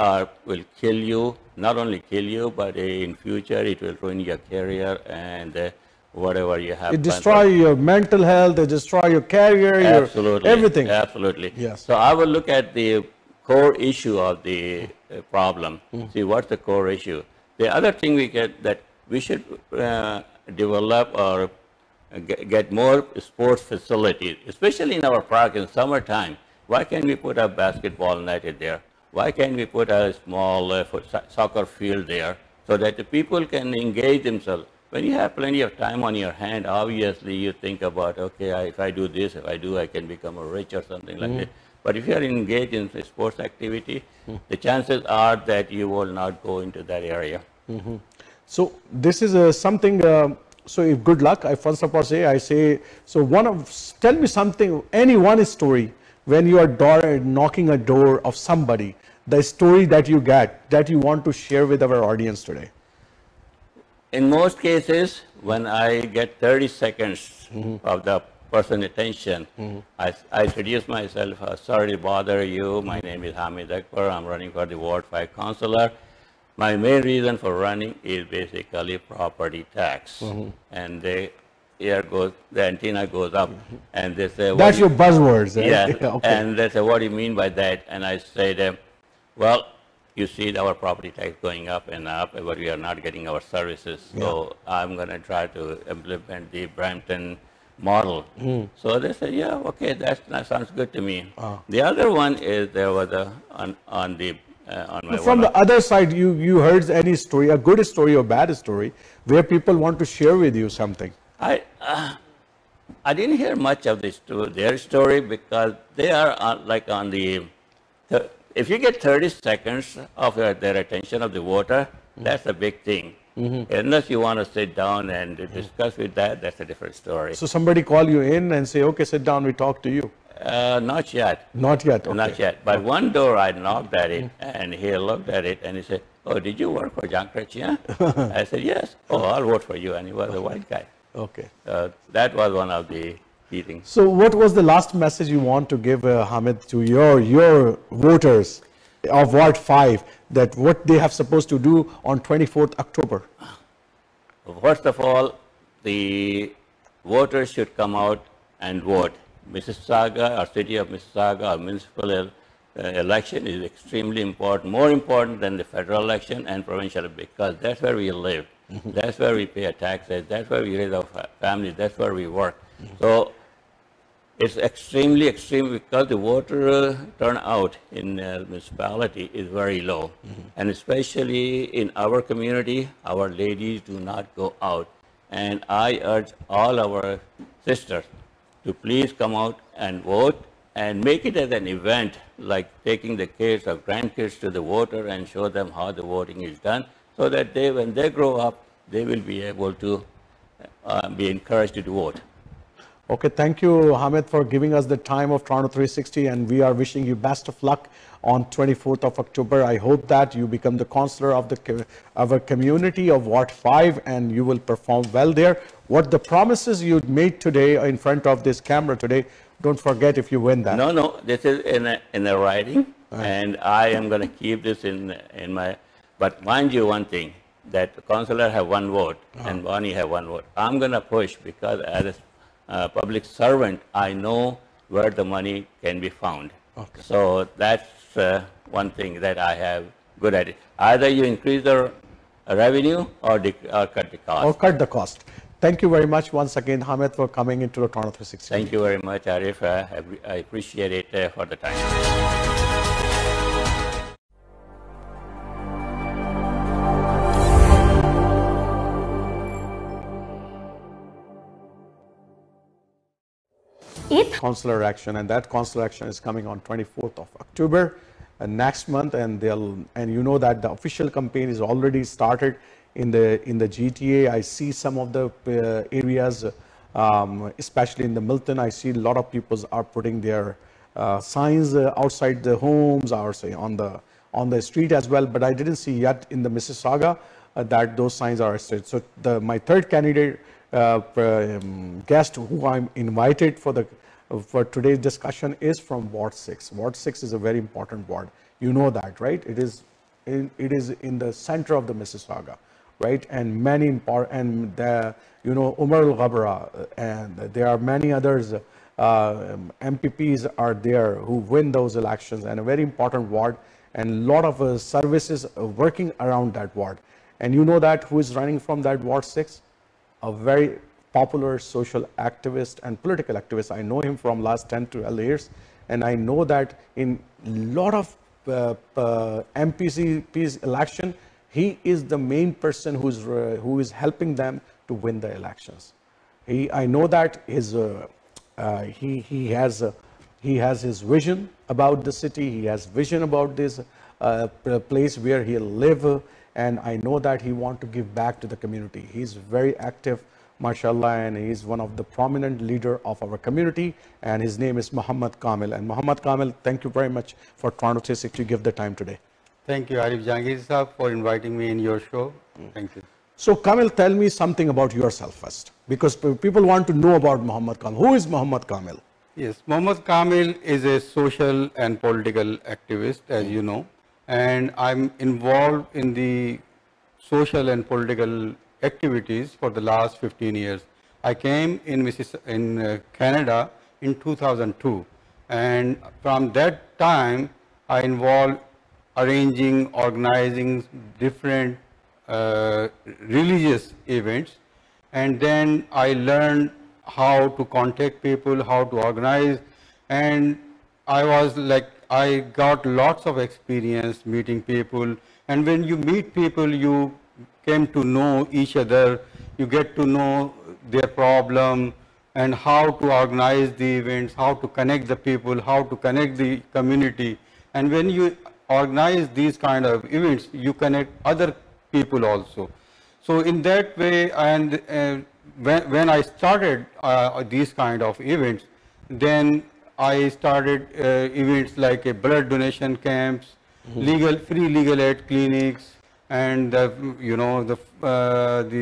will kill you, not only kill you, but in future it will ruin your career and whatever you have. It destroy your mental health, it destroy your career, your everything. Absolutely. Yes. So I will look at the core issue of the problem. See what's the core issue. The other thing we should develop or get more sports facilities, especially in our park in summertime. Why can't we put a basketball net there? Why can't we put a small soccer field there so that the people can engage themselves? When you have plenty of time on your hand, obviously you think about, okay, if I do this, if I do, I can become a rich or something like that. But if you are engaged in sports activity, the chances are that you will not go into that area. So this is something, so if good luck, I first of all say, so tell me something, any one story, when you are knocking a door of somebody, the story that you get, that you want to share with our audience today. In most cases, when I get 30 seconds of the person's attention, I introduce myself. Sorry to bother you. My name is Hamid Akbar. I'm running for the Ward 5 councillor. My main reason for running is basically property tax. And the antenna goes up, and they say, that's your buzzwords, right? Yeah. Okay. And they say, what do you mean by that? And I say, well, you see our property tax going up and up, but we are not getting our services. So I'm going to try to implement the Brampton model. So they say, yeah, okay, that sounds good to me. The other one is there was on my from the other side, you heard any story, a good story or bad story, where people want to share with you something? I didn't hear much of their story because they are like on the. If you get 30 seconds of their attention of the voter, that's a big thing. Unless you want to sit down and discuss with that's a different story. So somebody call you in and say, okay, sit down, we talk to you. Not yet. Not yet, okay. Not yet. But one door I knocked at it, and he looked at it, and he said, oh, did you work for Jahangiri? I said, yes. Oh, I'll vote for you. And he was a white guy. Okay. That was one of the key thing. So what was the last message you want to give, Hamid, to your voters of Ward 5, that what they have supposed to do on 24th October? First of all, the voters should come out and vote. Mississauga, our city of Mississauga, our municipal election is extremely important, more important than the federal election and provincial, because that's where we live. That's where we pay our taxes. That's where we raise our families. That's where we work. So it's extremely because the voter turnout in the municipality is very low. And especially in our community, our ladies do not go out. And I urge all our sisters to please come out and vote and make it as an event, like taking the kids or grandkids to the voter and show them how the voting is done, so that they, when they grow up, they will be able to be encouraged to vote. Okay, thank you, Hamid, for giving us the time of Toronto 360, and we are wishing you best of luck on 24th of October. I hope that you become the councillor of our community of Ward 5, and you will perform well there. What the promises you made today in front of this camera today, don't forget if you win that. No, this is in a writing, and I am going to keep this in my, but mind you one thing, that the councillor have one vote and Bonnie have one vote. I'm going to push, because as a public servant, I know where the money can be found. Okay. So that's one thing that I have good at it. Either you increase the revenue or cut the cost. Or cut the cost. Thank you very much once again, Hamid, for coming into the Toronto 360. Thank you very much, Arif. I appreciate it for the time. Councilor Election, and that Councilor Election is coming on 24th of October next month, and you know that the official campaign is already started in the GTA. I see some of the areas, especially in the Milton, I see a lot of people are putting their signs outside the homes, or say on the street as well, but I didn't see yet in the Mississauga that those signs are set. So my third candidate guest who I'm invited for today's discussion is from Ward 6. Ward 6 is a very important ward. You know that, right? It is in the center of the Mississauga, right? And many important, and you know, Umar al-Ghabra, and there are many others. MPPs are there who win those elections, and a very important ward, and a lot of services working around that ward. And you know that who is running from that Ward 6? A very popular social activist and political activist. I know him from last 10 to 12 years, and I know that in a lot of MPC's election, he is the main person who is helping them to win the elections. I know that he has his vision about the city. He has vision about this place where he'll live, and I know that he wants to give back to the community. He's very active, mashallah, and he's one of the prominent leader of our community, and his name is Mohammad Kamil. And Mohammad Kamil, thank you very much for Toronto 360 to give the time today. Thank you, Arif Jahangiri Saab, for inviting me in your show. Thank you. So Kamil, tell me something about yourself first, because people want to know about Mohammad Kamil. Who is Mohammad Kamil? Yes, Mohammad Kamil is a social and political activist, as you know, and I'm involved in the social and political activities for the last 15 years. I came in Canada in 2002, and from that time I involved arranging, organizing different religious events, and then I learned how to contact people, how to organize, and I got lots of experience meeting people. And when you meet people, you came to know each other, you get to know their problem and how to organize the events, how to connect the people, how to connect the community. And when you organize these kind of events, you connect other people also. So in that way, and when I started these kind of events, then I started events like blood donation camps, free legal aid clinics, and the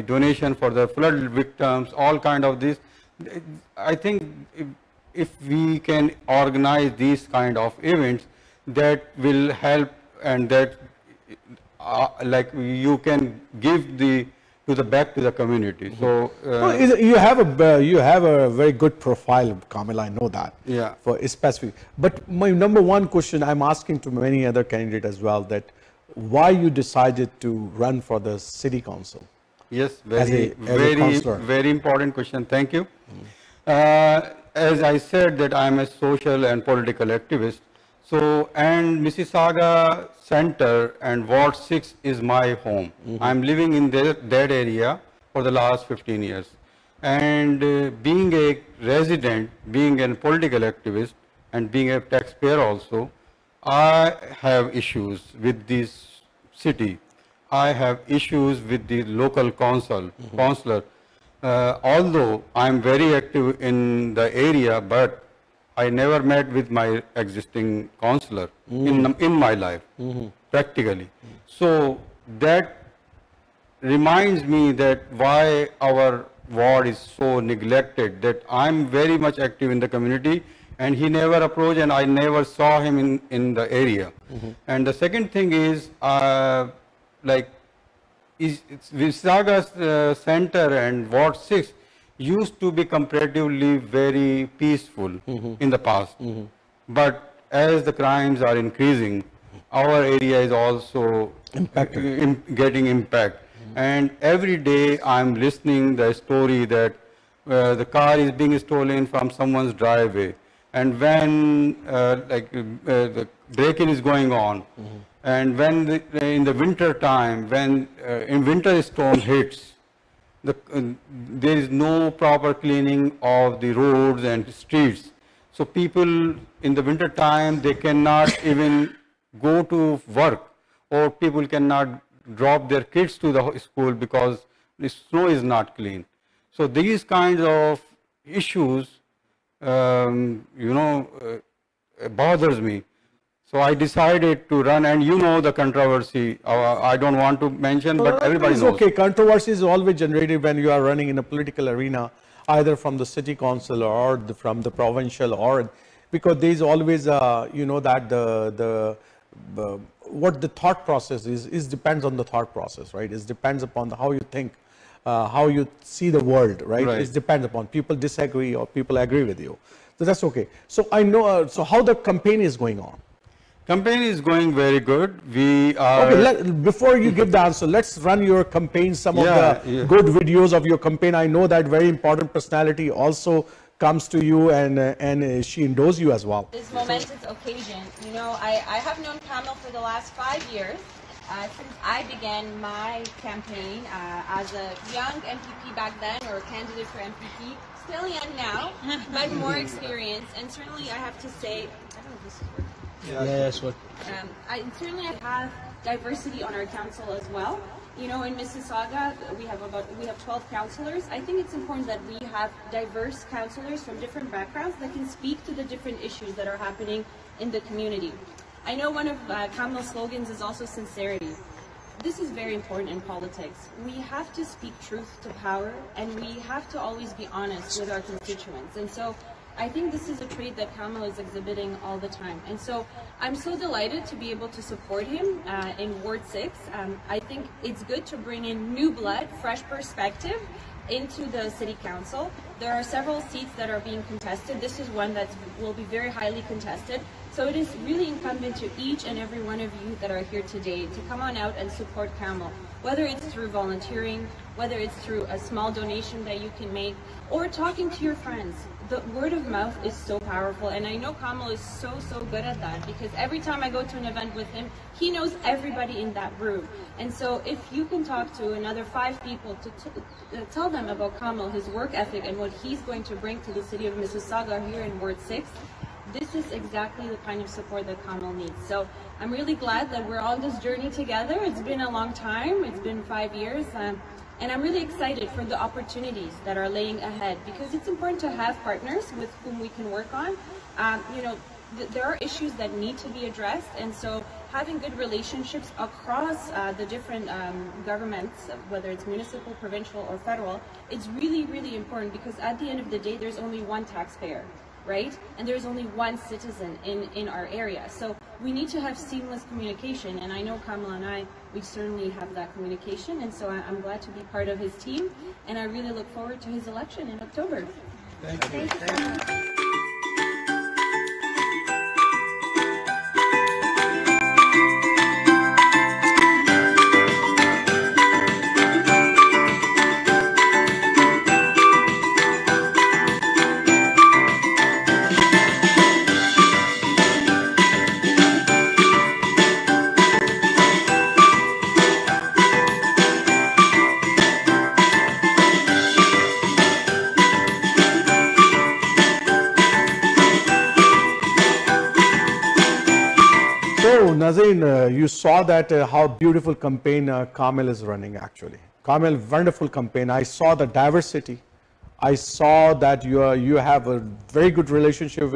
donation for the flood victims, all kind of this. I think if we can organize these kind of events, that will help, and that like you can give back to the community. So you have a very good profile, Kamil. I know that. Yeah. For specific. But my number one question I'm asking to many other candidates as well, that why you decided to run for the city council? Yes, as a very important question. Thank you. As I said, that I am a social and political activist. So, and Mississauga Center and Ward 6 is my home. I'm living in that area for the last 15 years. And being a resident, being a political activist, and being a taxpayer also, I have issues with this city. I have issues with the local councillor. Although I'm very active in the area, but I never met with my existing councillor in my life, practically. So that reminds me that why our ward is so neglected, that I'm very much active in the community, and he never approached, and I never saw him in the area. And the second thing is, Mississauga Center and Ward 6 used to be comparatively very peaceful in the past. But as the crimes are increasing, our area is also getting impact. And every day I'm listening the story that the car is being stolen from someone's driveway. And when the break-in is going on, and when in the winter time, when in winter storm hits, there is no proper cleaning of the roads and streets. So people in the winter time, they cannot even go to work, or people cannot drop their kids to the school because the snow is not clean. So these kinds of issues, bothers me. So I decided to run, and you know the controversy. I don't want to mention, but everybody knows. Okay, controversy is always generated when you are running in a political arena, either from the city council or from the provincial, or because there is always, that what the thought process is depends on the thought process, right? It depends upon how you think, how you see the world, right? It depends upon people disagree or people agree with you. So that's okay. So I know. So how the campaign is going on? Campaign is going very good. We are... Okay, before you give the answer, let's run your campaign, some of the good videos of your campaign. I know that very important personality also comes to you, and she endorses you as well. This momentous occasion, I have known Kamil for the last 5 years, since I began my campaign as a young MPP back then, or a candidate for MPP, still young now, but more experienced. And certainly I have to say, I don't know if this is working. Yes, what? Certainly I have diversity on our council as well. In Mississauga, we have 12 councillors. I think it's important that we have diverse councillors from different backgrounds that can speak to the different issues that are happening in the community. I know one of Kamil's slogans is also sincerity. This is very important in politics. We have to speak truth to power, and we have to always be honest with our constituents. And so I think this is a trait that Kamil is exhibiting all the time. And so I'm so delighted to be able to support him in Ward 6. I think it's good to bring in new blood, fresh perspective into the City Council. There are several seats that are being contested. This is one that will be very highly contested. So it is really incumbent to each and every one of you that are here today to come on out and support Kamil, whether it's through volunteering, whether it's through a small donation that you can make, or talking to your friends. The word of mouth is so powerful, and I know Kamil is so good at that, because every time I go to an event with him, he knows everybody in that room. And so if you can talk to another 5 people to tell them about Kamil, his work ethic, and what he's going to bring to the city of Mississauga here in Ward 6, this is exactly the kind of support that Kamil needs. So I'm really glad that we're on this journey together. It's been a long time. It's been 5 years. And I'm really excited for the opportunities that are laying ahead, because it's important to have partners with whom we can work on. There are issues that need to be addressed, and so having good relationships across the different governments, whether it's municipal, provincial, or federal, it's really, really important, because at the end of the day, there's only one taxpayer, right? And there's only one citizen in our area. So we need to have seamless communication, and I know Kamala and I, we certainly have that communication, and so I'm glad to be part of his team, and I really look forward to his election in October. Thank you. Thank you so much. Nazreen, you saw that how beautiful campaign Kamil is running actually. Kamil, wonderful campaign. I saw the diversity. I saw that you have a very good relationship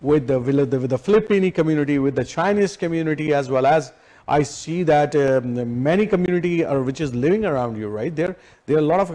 with the Filipino community, with the Chinese community, as well as I see that many community which is living around you, right? There are a lot of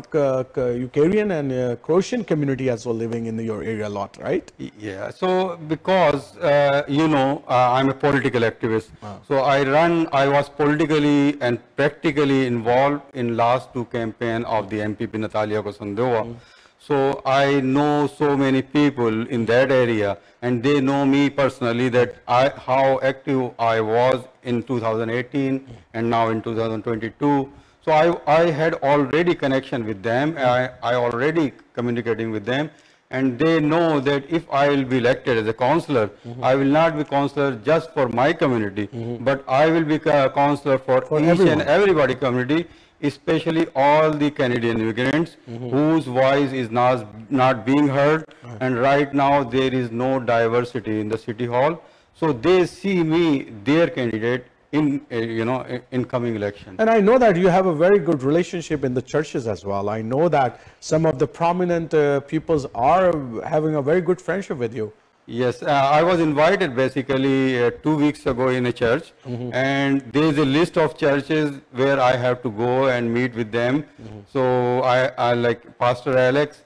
Ukrainian and Croatian community as well living in your area a lot, right? Yeah. So because I'm a political activist, so I was politically and practically involved in last two campaign of the MPP Natalia Kosandova. So I know so many people in that area, and they know me personally that how active I was in 2018 and now in 2022. So I had already connection with them. I already communicating with them, and they know that if I will be elected as a councillor, I will not be councillor just for my community, but I will be a councillor for each everyone. and everybody community, especially all the Canadian immigrants whose voice is not being heard, and right now there is no diversity in the city hall. So they see me their candidate in in coming election. And I know that you have a very good relationship in the churches as well. I know that some of the prominent peoples are having a very good friendship with you. Yes, I was invited basically 2 weeks ago in a church, and there is a list of churches where I have to go and meet with them. So I like Pastor Alex.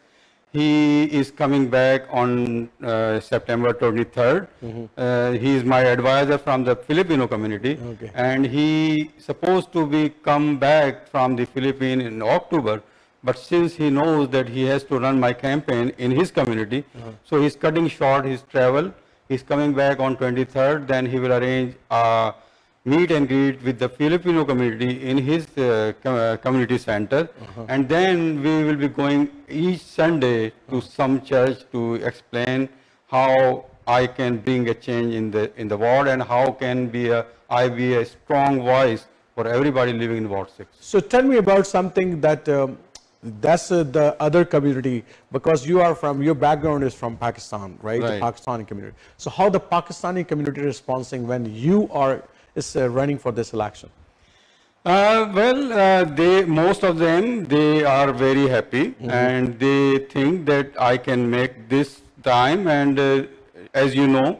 He is coming back on September 23rd. He is my advisor from the Filipino community, and he supposed to be come back from the Philippines in October. But since he knows that he has to run my campaign in his community, so he's cutting short his travel. He's coming back on 23rd. Then he will arrange a meet and greet with the Filipino community in his community center. And then we will be going each Sunday to some church to explain how I can bring a change in the ward, and how can I be a strong voice for everybody living in Ward 6. So tell me about something that that's the other community, because your background is from Pakistan, right? The Pakistani community. So how the Pakistani community is responding when you are running for this election? Most of them, they are very happy, and they think that I can make this time. And as you know,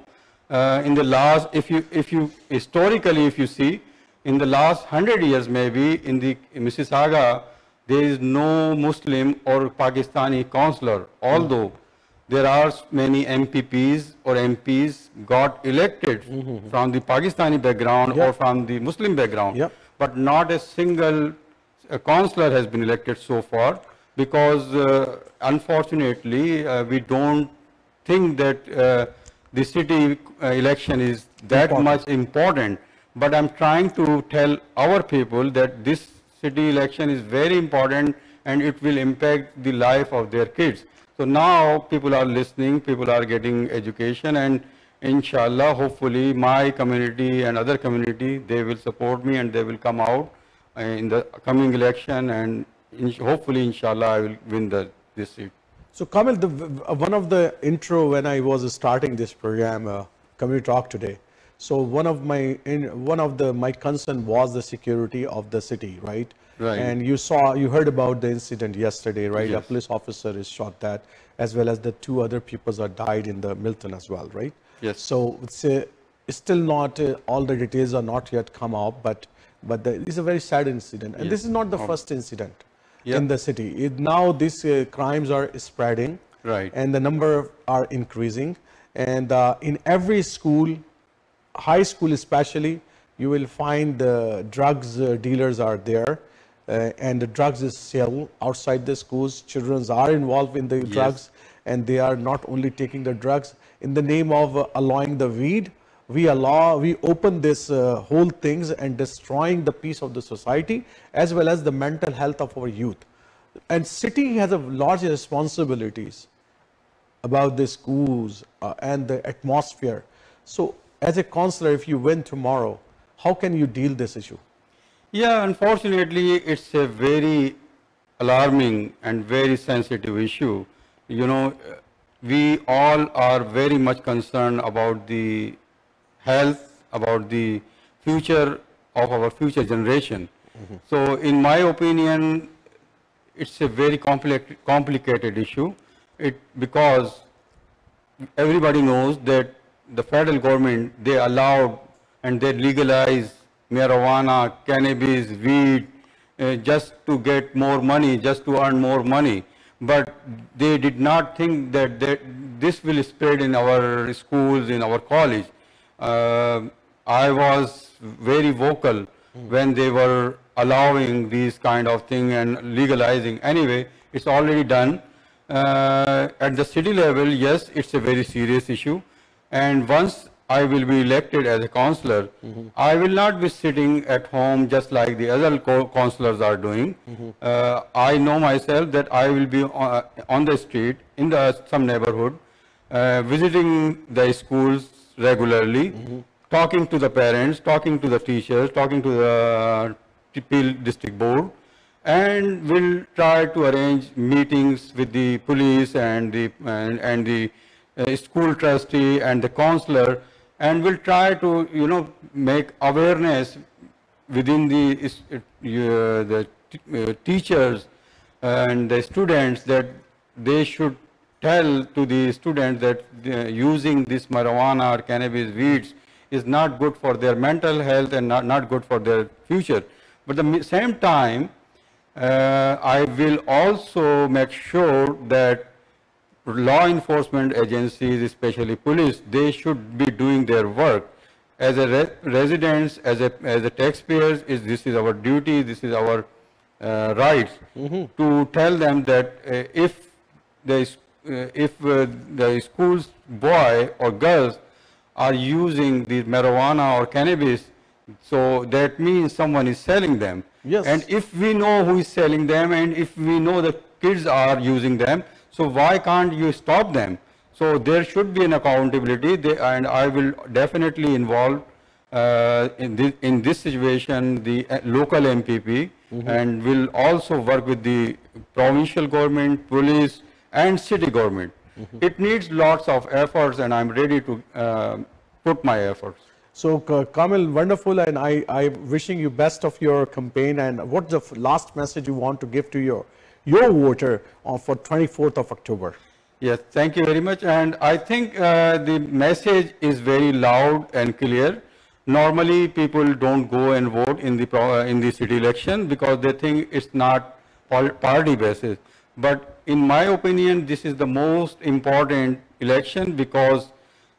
in the last, if you historically, if you see, in the last 100 years maybe in the Mississauga, there is no Muslim or Pakistani councillor, although there are many MPPs or MPs got elected from the Pakistani background or from the Muslim background, but not a single councillor has been elected so far, because unfortunately we don't think that the city election is that much important. But I'm trying to tell our people that this city election is very important, and it will impact the life of their kids. So now people are listening, people are getting education, and inshallah, hopefully my community and other community, they will support me, and they will come out in the coming election, and hopefully inshallah I will win this seat. So Kamil, one of the intro when I was starting this program, Community Talk today, so one of my concern was the security of the city, right? Right. And you heard about the incident yesterday, right? Yes. A police officer is shot dead, as well as the two other people that died in the Milton as well, right? Yes. So still not, all the details are not yet come out, but it's a very sad incident. And this is not the first incident in the city. Now these crimes are spreading, and the number are increasing. And in every school, high school especially, you will find the drugs dealers are there, and the drugs is sold outside the schools. Children are involved in the drugs, and they are not only taking the drugs in the name of allowing the weed. We open this whole things and destroying the peace of the society as well as the mental health of our youth. And city has a large responsibilities about the schools and the atmosphere. So as a councillor, if you win tomorrow, how can you deal this issue? Yeah, unfortunately, it's a very alarming and very sensitive issue. You know, we all are very much concerned about the health, about the future of our future generation. So in my opinion, it's a very complicated issue. Because everybody knows that the federal government, they allowed and they legalize marijuana, cannabis, weed, just to get more money, just to earn more money. But they did not think that this will spread in our schools, in our college. I was very vocal when they were allowing these kind of thing and legalizing. Anyway, it's already done. At the city level, yes, it's a very serious issue. And once I will be elected as a councillor, I will not be sitting at home just like the other councillors are doing. I know myself that I will be on the street in some neighborhood, visiting the schools regularly, talking to the parents, talking to the teachers, talking to the district board, and will try to arrange meetings with the police and the school trustee and the councillor, and will try to make awareness within the teachers and the students that they should tell to the students that using this marijuana or cannabis weeds is not good for their mental health and not good for their future. But at the same time, I will also make sure that law enforcement agencies, especially police, they should be doing their work. As a residents, as a taxpayers, this is our duty, this is our rights to tell them that if the school's boy or girls are using the marijuana or cannabis, so that means someone is selling them. Yes. And if we know who is selling them, and if we know the kids are using them, so why can't you stop them? So there should be an accountability, and I will definitely involve in this situation the local MPP, and will also work with the provincial government, police, and city government. It needs lots of efforts, and I'm ready to put my efforts. So Kamil, wonderful, and I'm wishing you best of your campaign. And what's the last message you want to give to your voter for 24th of October? Yes, thank you very much. And I think the message is very loud and clear. Normally, people don't go and vote in the city election because they think it's not party basis. But in my opinion, this is the most important election because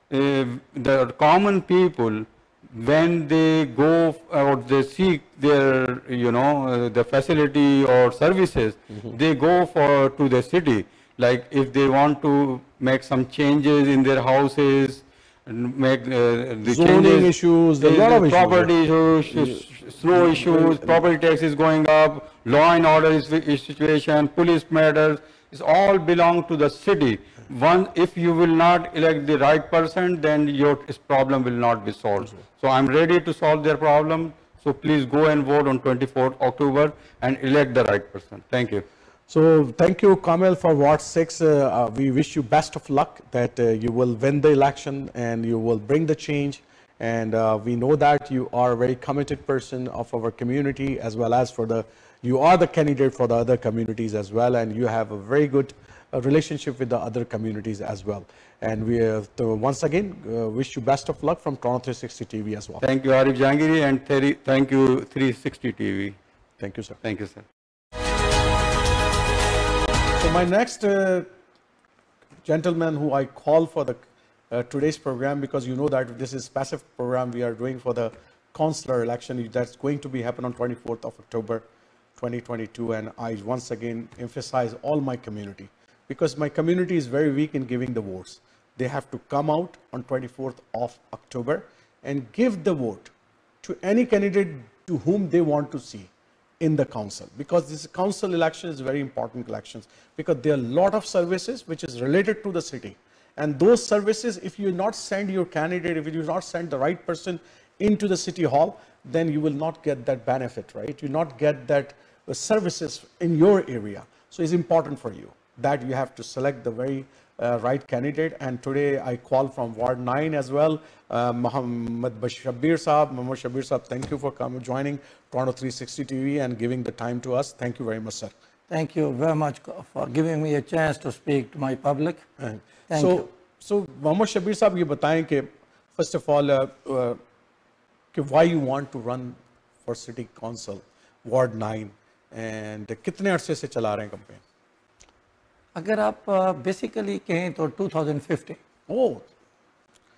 the common people, when they go or they seek their, the facility or services, they go to the city. Like if they want to make some changes in their houses, make the zoning issues, a lot of property issues, snow issues, property tax is going up, law and order situation, police matters, it all belong to the city. If you will not elect the right person, then your problem will not be solved. So I'm ready to solve their problem. So please go and vote on 24th October and elect the right person. Thank you. So thank you, Kamil, for Ward 6. We wish you best of luck that you will win the election and you will bring the change. And we know that you are a very committed person of our community as well as for the You are the candidate for the other communities as well, and you have a very good relationship with the other communities as well. And we once again wish you best of luck from Toronto 360 TV as well. Thank you, Arif Jahangiri, and thank you, 360 TV. Thank you, sir. Thank you, sir. So my next gentleman who I call for the today's program, because you know that this is passive program we are doing for the councillor election that's going to be happen on 24th of October 2022, and I once again emphasize all my community, because my community is very weak in giving the votes. They have to come out on 24th of October and give the vote to any candidate to whom they want to see in the council, because this council election is very important elections, because there are a lot of services which is related to the city, and those services, if you not send your candidate, if you do not send the right person into the city hall, then you will not get that benefit, right? You not get that services in your area. So it's important for you that you have to select the very right candidate. And today I call from Ward 9 as well, Mohammad Shabbeer Saab. Mohammad Shabbeer Saab, thank you for joining Toronto 360 TV and giving the time to us. Thank you very much, sir. Thank you very much for giving me a chance to speak to my public. Thank you. So Mohammad Shabbeer Saab, you बताएं कि first of all why you want to run for city council Ward 9 and कितने अरसे से चला रहे हैं campaign? अगर आप basically कहें तो 2015. Oh.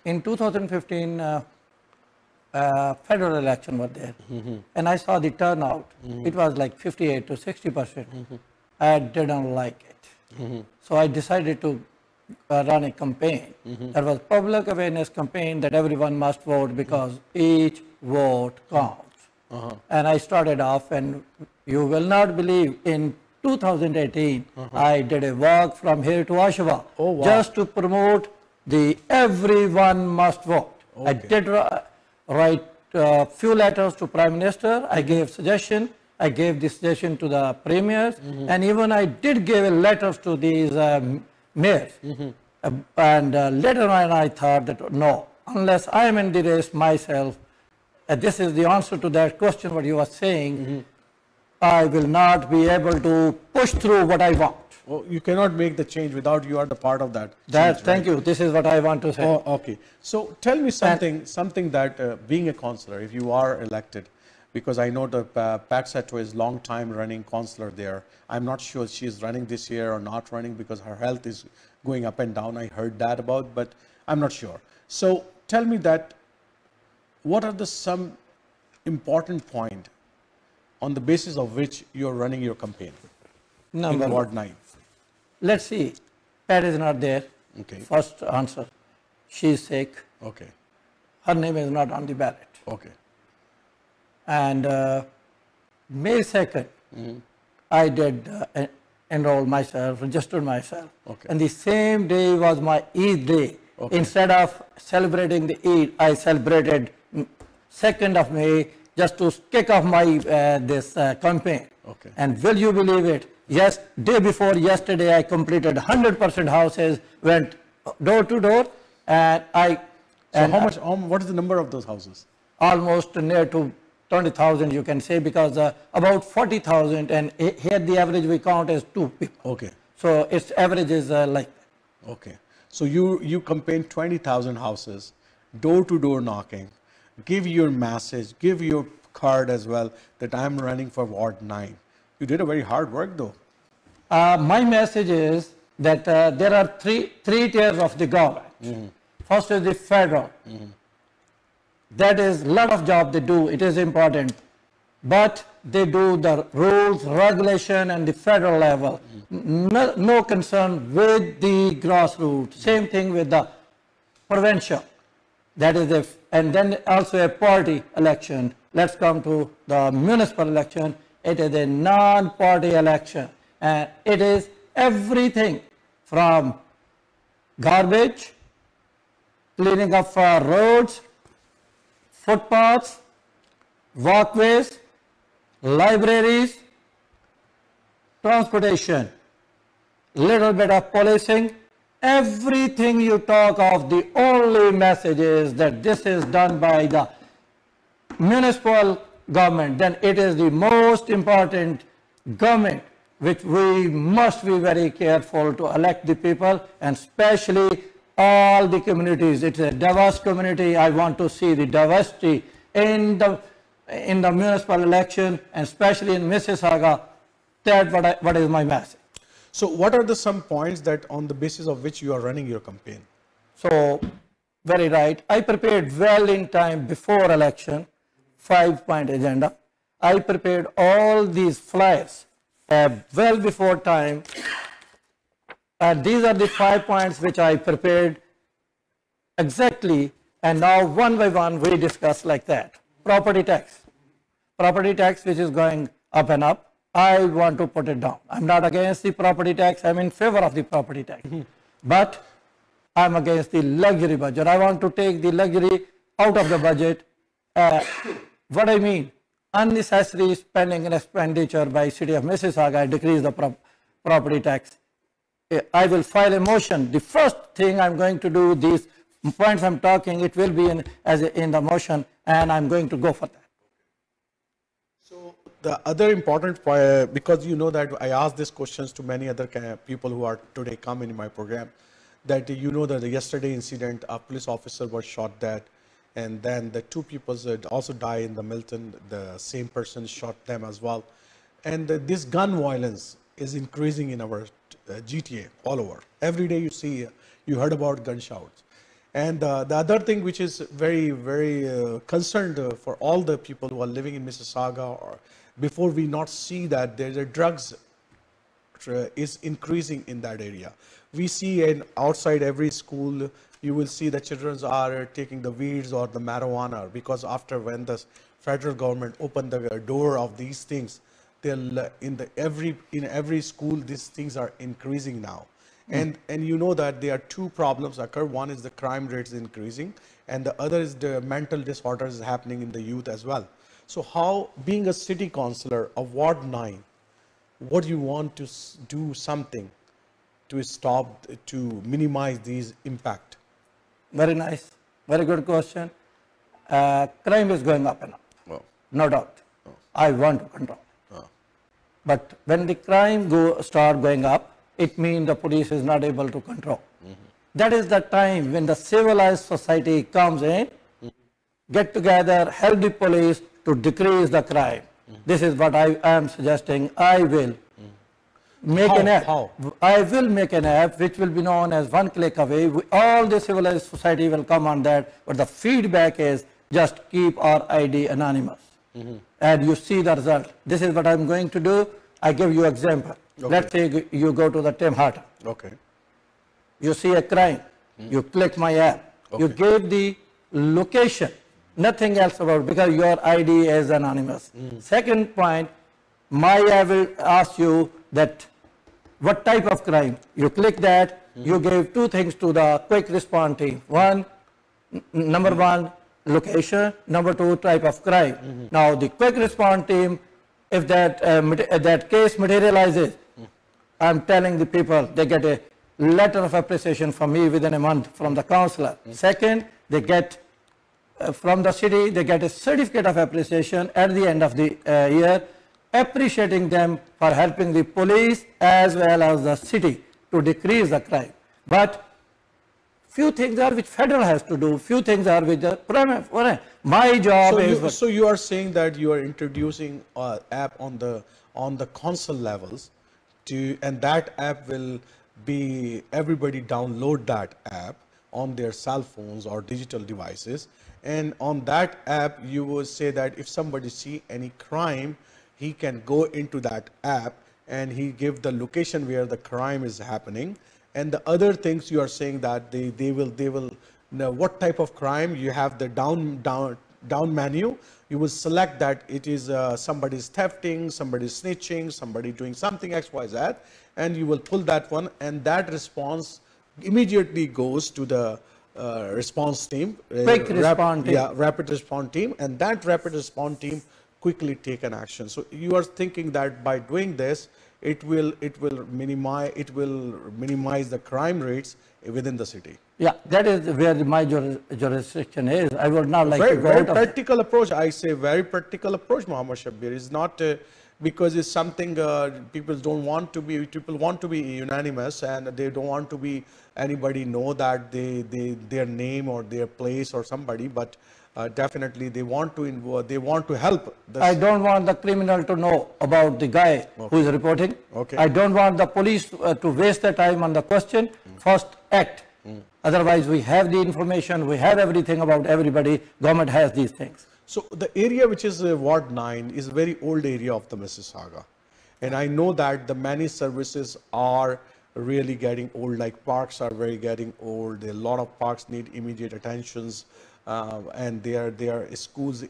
In 2015 federal election were there, and I saw the turnout. It was like 58 to 60%. I didn't like it, so I decided to run a campaign. That was public awareness campaign that everyone must vote because each vote counts. And I started off, and you will not believe, in 2018 I did a walk from here to Oshawa just to promote the everyone must vote. I did write a few letters to Prime Minister. I gave suggestion. I gave the suggestion to the premiers, and even I did give letters to these mayors. And later on I thought that no, unless I am in the race myself, this is the answer to that question what you are saying, I will not be able to push through what I want. Oh, you cannot make the change without you are the part of that. Thank you. This is what I want to say. Oh, okay. So tell me something that being a councillor, if you are elected, because I know that Pat Sato is long time running councillor there. I'm not sure she is running this year or not running because her health is going up and down. I heard that about, but I'm not sure. So tell me that what are some important point on the basis of which you're running your campaign in Ward 9? Let's see. Pat is not there. Okay. First answer. She is sick. Okay. Her name is not on the ballot. Okay. And May 2nd, I did enroll myself, registered myself. Okay. And the same day was my Eid day. Okay. Instead of celebrating the Eid, I celebrated 2nd of May just to kick off my this campaign. Okay. And will you believe it? Yes, day before yesterday, I completed 100% houses, went door to door, and what is the number of those houses? Almost near to 20,000, you can say, because about 40,000, and here the average we count as 2 people. Okay. So its average is like that. Okay. So you campaign 20,000 houses, door to door knocking, give your message, give your card as well that I'm running for Ward 9. You did a very hard work though. My message is that there are three tiers of the government. First is the federal. That is a lot of job they do. It is important. But they do the rules, regulation and the federal level. No concern with the grassroots. Same thing with the provincial. That is and then also a party election. Let's come to the municipal election. It is a non-party election, and it is everything from garbage, cleaning up roads, footpaths, walkways, libraries, transportation, little bit of policing. Everything you talk of, the only message is that this is done by the municipal government. Then it is the most important government, which we must be very careful to elect the people, and especially all the communities. It's a diverse community. I want to see the diversity in the municipal election, and especially in Mississauga. That's what is my message. So what are some points that on the basis of which you are running your campaign? So, very right. I prepared well in time before election, 5-point agenda. I prepared all these flyers well before time. And these are the 5 points which I prepared exactly. And now one by one we discuss like that. Property tax. Property tax which is going up and up. I want to put it down. I'm not against the property tax. I'm in favor of the property tax. But I'm against the luxury budget. I want to take the luxury out of the budget. What I mean, unnecessary spending and expenditure by city of Mississauga, I decrease the property tax. I will file a motion. The first thing I'm going to do, these points I'm talking, it will be in the motion, and I'm going to go for that. So the other important point, because you know that I asked these questions to many other people who are today coming in my program, that you know that the yesterday incident, a police officer was shot dead, and then the 2 people also died in the Milton. The same person shot them as well. And this gun violence is increasing in our GTA all over. Every day you heard about gunshots. And the other thing which is very, very concerned for all the people who are living in Mississauga, or before we not see that there's a drugs is increasing in that area. We see outside every school, you will see the children are taking the weeds or the marijuana, because after when the federal government opened the door of these things, in every school these things are increasing now. And you know that there are 2 problems occur. One is the crime rates increasing, and the other is the mental disorders happening in the youth as well. So how, being a city councillor of Ward 9, what do you want to do something to stop, to minimize these impact? Very nice. Very good question. Crime is going up and up. Oh. No doubt. Oh. I want to control. Oh. But when the crime start going up, it means the police is not able to control. That is the time when the civilized society comes in, get together, help the police to decrease the crime. This is what I am suggesting. I will make an app. How? I will make an app which will be known as One Click Away. All the civilized society will come on that, but the feedback is just keep our ID anonymous. And you see the result. This is what I'm going to do. I give you example. Okay. Let's say you go to the Tim Hortons. Okay. You see a crime. You click my app. Okay. You give the location. Nothing else about it, because your ID is anonymous. Second point, my app will ask you that what type of crime. You click that. You give 2 things to the quick response team. Number 1, location. Number 2, type of crime. Now the quick response team, if that case materializes, I'm telling the people they get a letter of appreciation from me within a month from the councillor. Second, they get from the city, they get a certificate of appreciation at the end of the year, appreciating them for helping the police as well as the city to decrease the crime. But few things are which federal has to do, few things are which the private. My job is... So you are saying that you are introducing an app on the council levels, and that app will be, everybody download that app on their cell phones or digital devices, and on that app you will say that if somebody see any crime, he can go into that app and he give the location where the crime is happening. And the other things you are saying that they will know what type of crime. You have the down menu. You will select that it is somebody's thefting, somebody's snitching, somebody doing something XYZ, and you will pull that one, and that response immediately goes to the response team, quick response team. Yeah, rapid response team, and that rapid response team quickly take an action. So you are thinking that by doing this, it will minimize the crime rates within the city. Yeah, that is where my jurisdiction is. I would not like to go very out of practical approach. I say very practical approach, Mohammad Shabbeer. Is not because it's something people want to be unanimous, and they don't want to be anybody know that their name or their place or somebody, but definitely they want to help. I don't want the criminal to know about the guy who is reporting. Okay. I don't want the police to waste their time on the question. First act. Otherwise, we have the information, we have everything about everybody. Government has these things. So the area which is Ward 9 is a very old area of the Mississauga. And I know that the many services are really getting old, like parks are getting old. A lot of parks need immediate attentions. And their schools,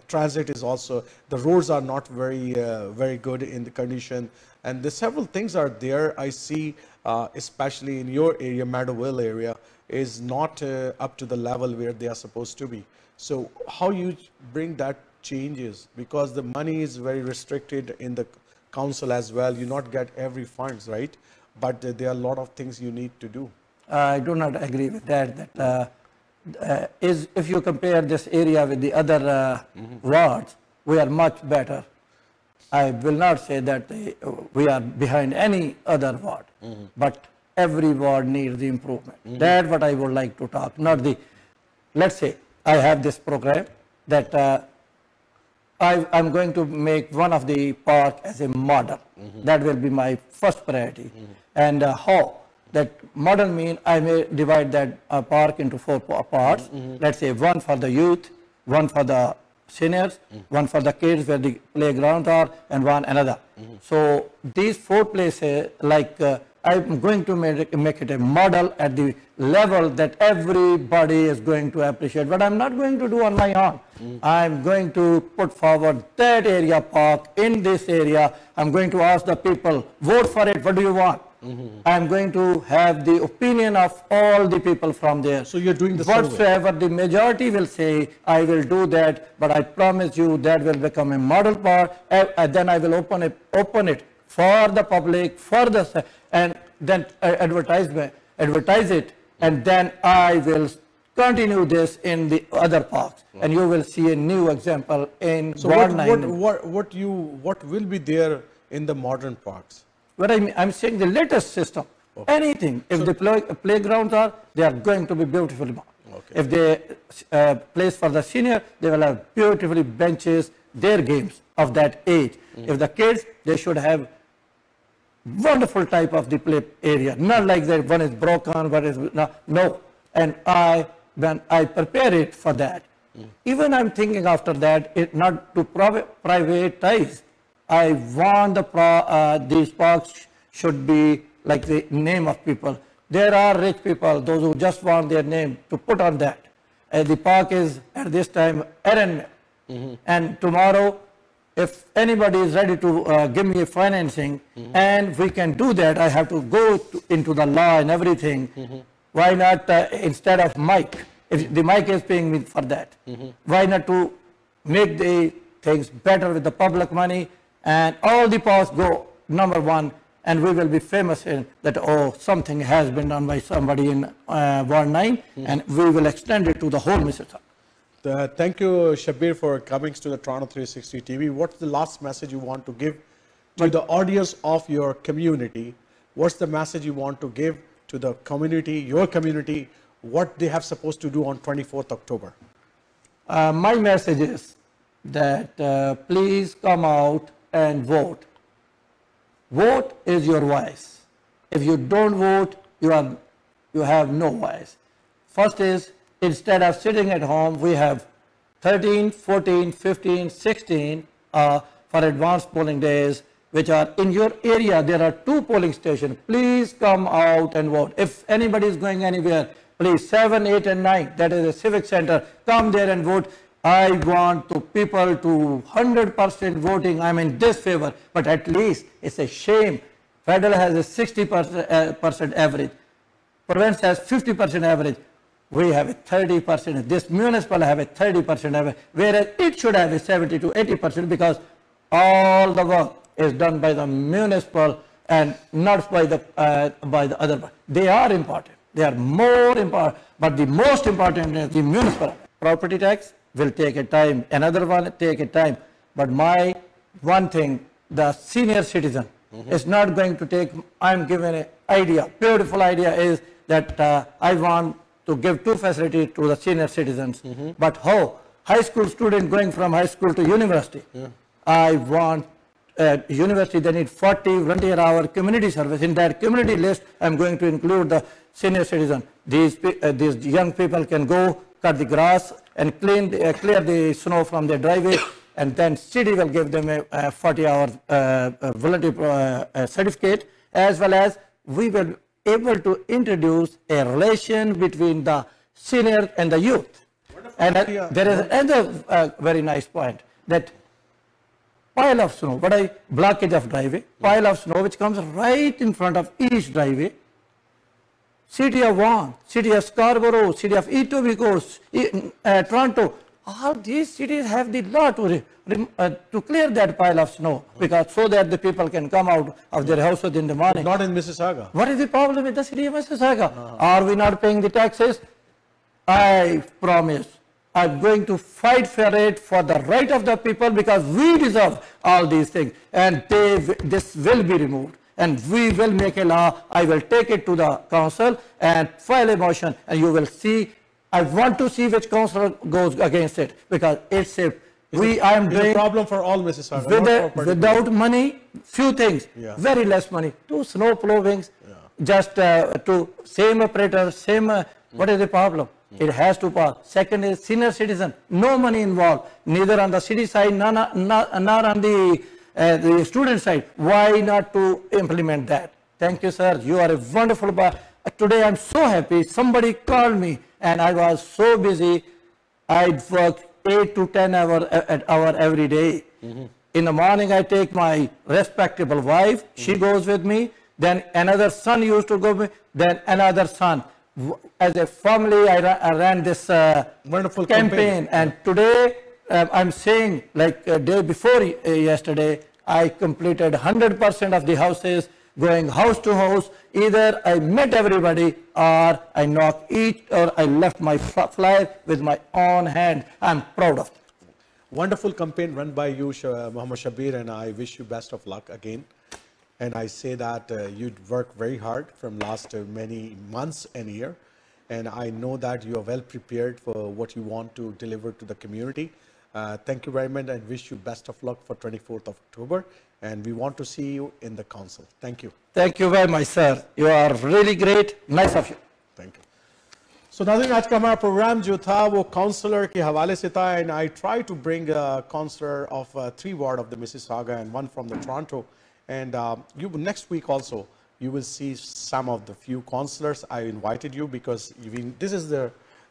transit is also, the roads are not very good in the condition. And the several things are there. I see, especially in your area, Meadowville area, is not up to the level where they are supposed to be. So how you bring that changes? Because the money is very restricted in the council as well. You not get every funds, right? But there are a lot of things you need to do. I do not agree with that. If you compare this area with the other wards, we are much better. I will not say that we are behind any other ward, but every ward needs the improvement. That's what I would like to talk, not the, let's say, I have this program that I'm going to make one of the park as a model. That will be my first priority. And how? That model mean I may divide that park into 4 parts. Let's say one for the youth, one for the seniors, one for the kids where the playgrounds are, and one another. So these 4 places, like I'm going to make it a model at the level that everybody is going to appreciate. But I'm not going to do on my own. I'm going to put forward that area park in this area. I'm going to ask the people, vote for it, what do you want? I'm going to have the opinion of all the people from there. So you're doing the whatsoever survey. The majority will say, I will do that, but I promise you that will become a model park. Then I will open it for the public, and then advertise it, and then I will continue this in the other parks, and you will see a new example in Ward 9. What will be there in the modern parks? What I'm saying the latest system, anything. If the playgrounds are, they are going to be beautifully marked. If they place for the senior, they will have beautifully benches, their games of that age. If the kids, they should have wonderful type of the play area, not like that one is broken, one is no. And when I prepare it for that, even I'm thinking after that, it not to privatize. I want these parks should be like the name of people. There are rich people, those who just want their name to put on that. The park is at this time errand. And tomorrow, if anybody is ready to give me financing, and we can do that, I have to go into the law and everything. Why not instead of Mike? If the Mike is paying me for that, why not to make the things better with the public money? And all the parks go number 1, and we will be famous in that, oh, something has been done by somebody in Ward 9, and we will extend it to the whole Mississauga. Thank you, Shabbeer, for coming to the Toronto 360 TV. What's the last message you want to give to the audience of your community? What's the message you want to give to the community, your community, what they have supposed to do on 24th October? My message is that please come out and vote. Vote is your voice. If you don't vote, you have no voice. First is, instead of sitting at home, we have 13, 14, 15, 16 for advanced polling days, which are in your area. There are 2 polling stations. Please come out and vote. If anybody is going anywhere, please, 7, 8, and 9, that is a civic center, come there and vote. I want people to 100% voting. I'm in this favor, but at least it's a shame. Federal has a 60% average. Province has 50% average. We have a 30%. This municipal have a 30% average, whereas it should have a 70 to 80% because all the work is done by the municipal and not by the other. They are important. They are more important, but the most important is the municipal. Property tax will take a time, another one take a time. But my one thing the senior citizen is not going to take, I'm given an idea, beautiful idea is that I want to give 2 facilities to the senior citizens. But how? High school student going from high school to university. I want university, they need 40 volunteer hour community service. In that community list, I'm going to include the senior citizen. These young people can go cut the grass and clear the snow from their driveway, and then city will give them a 40-hour volunteer certificate, as well as we will able to introduce a relation between the senior and the youth. And there is another very nice point, that pile of snow, blockage of driveway, pile of snow which comes right in front of each driveway. City of Vaughan, city of Scarborough, city of Etobicoke, Toronto, all these cities have the law to clear that pile of snow, because so that the people can come out of their houses in the morning. Not in Mississauga. What is the problem with the city of Mississauga? Are we not paying the taxes? I promise I'm going to fight for it, for the right of the people, because we deserve all these things, and this will be removed. And we will make a law. I will take it to the council and file a motion, and you will see. I want to see which councillor goes against it, because it's a a problem for all Mississauga. Without money, few things, very less money. 2 snow plowings, just to same operator, same. What is the problem? It has to pass. Second is senior citizen, no money involved, neither on the city side, nor on the student side. Why not to implement that? Thank you, sir. You are a wonderful. Today I'm so happy. Somebody called me and I was so busy. I'd work 8 to 10 hours every day. In the morning, I take my respectable wife. She goes with me. Then another son used to go with me. Then another son. As a family, I ran this wonderful campaign. And today, I'm saying, like day before yesterday, I completed 100% of the houses, going house to house. Either I met everybody, or I knocked each, or I left my flyer with my own hand. I'm proud of it. Wonderful campaign run by you, Mohammad Shabbeer, and I wish you best of luck again. And I say that you'd worked very hard from last many months and year. And I know that you are well prepared for what you want to deliver to the community. Thank you very much, and wish you best of luck for 24th of October. And we want to see you in the council. Thank you. Thank you very much, sir. You are really great. Nice of you. Thank you. So नाज़रीन, आज का हमारा programme जो था वो counsellor के हवाले से था, and I try to bring a counselor of 3 ward of the Mississauga and 1 from the Toronto. And next week also, you will see some of the few councillors. I invited you because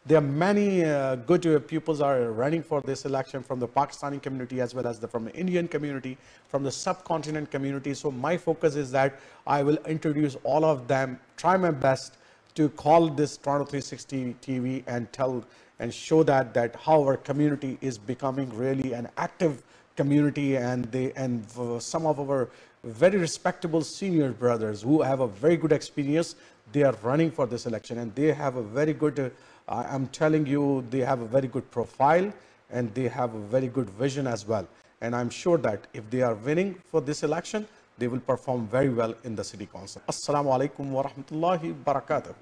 there are many good pupils are running for this election from the Pakistani community, as well as from the Indian community, from the subcontinent community. So my focus is that I will introduce all of them, try my best to call this Toronto 360 TV and tell and show that how our community is becoming really an active community, and some of our very respectable senior brothers who have a very good experience, they are running for this election, and they have a very good, I'm telling you, they have a very good profile, and they have a very good vision as well. And I'm sure that if they are winning for this election, they will perform very well in the city council. Assalamu alaikum wa rahmatullahi wa barakatuh.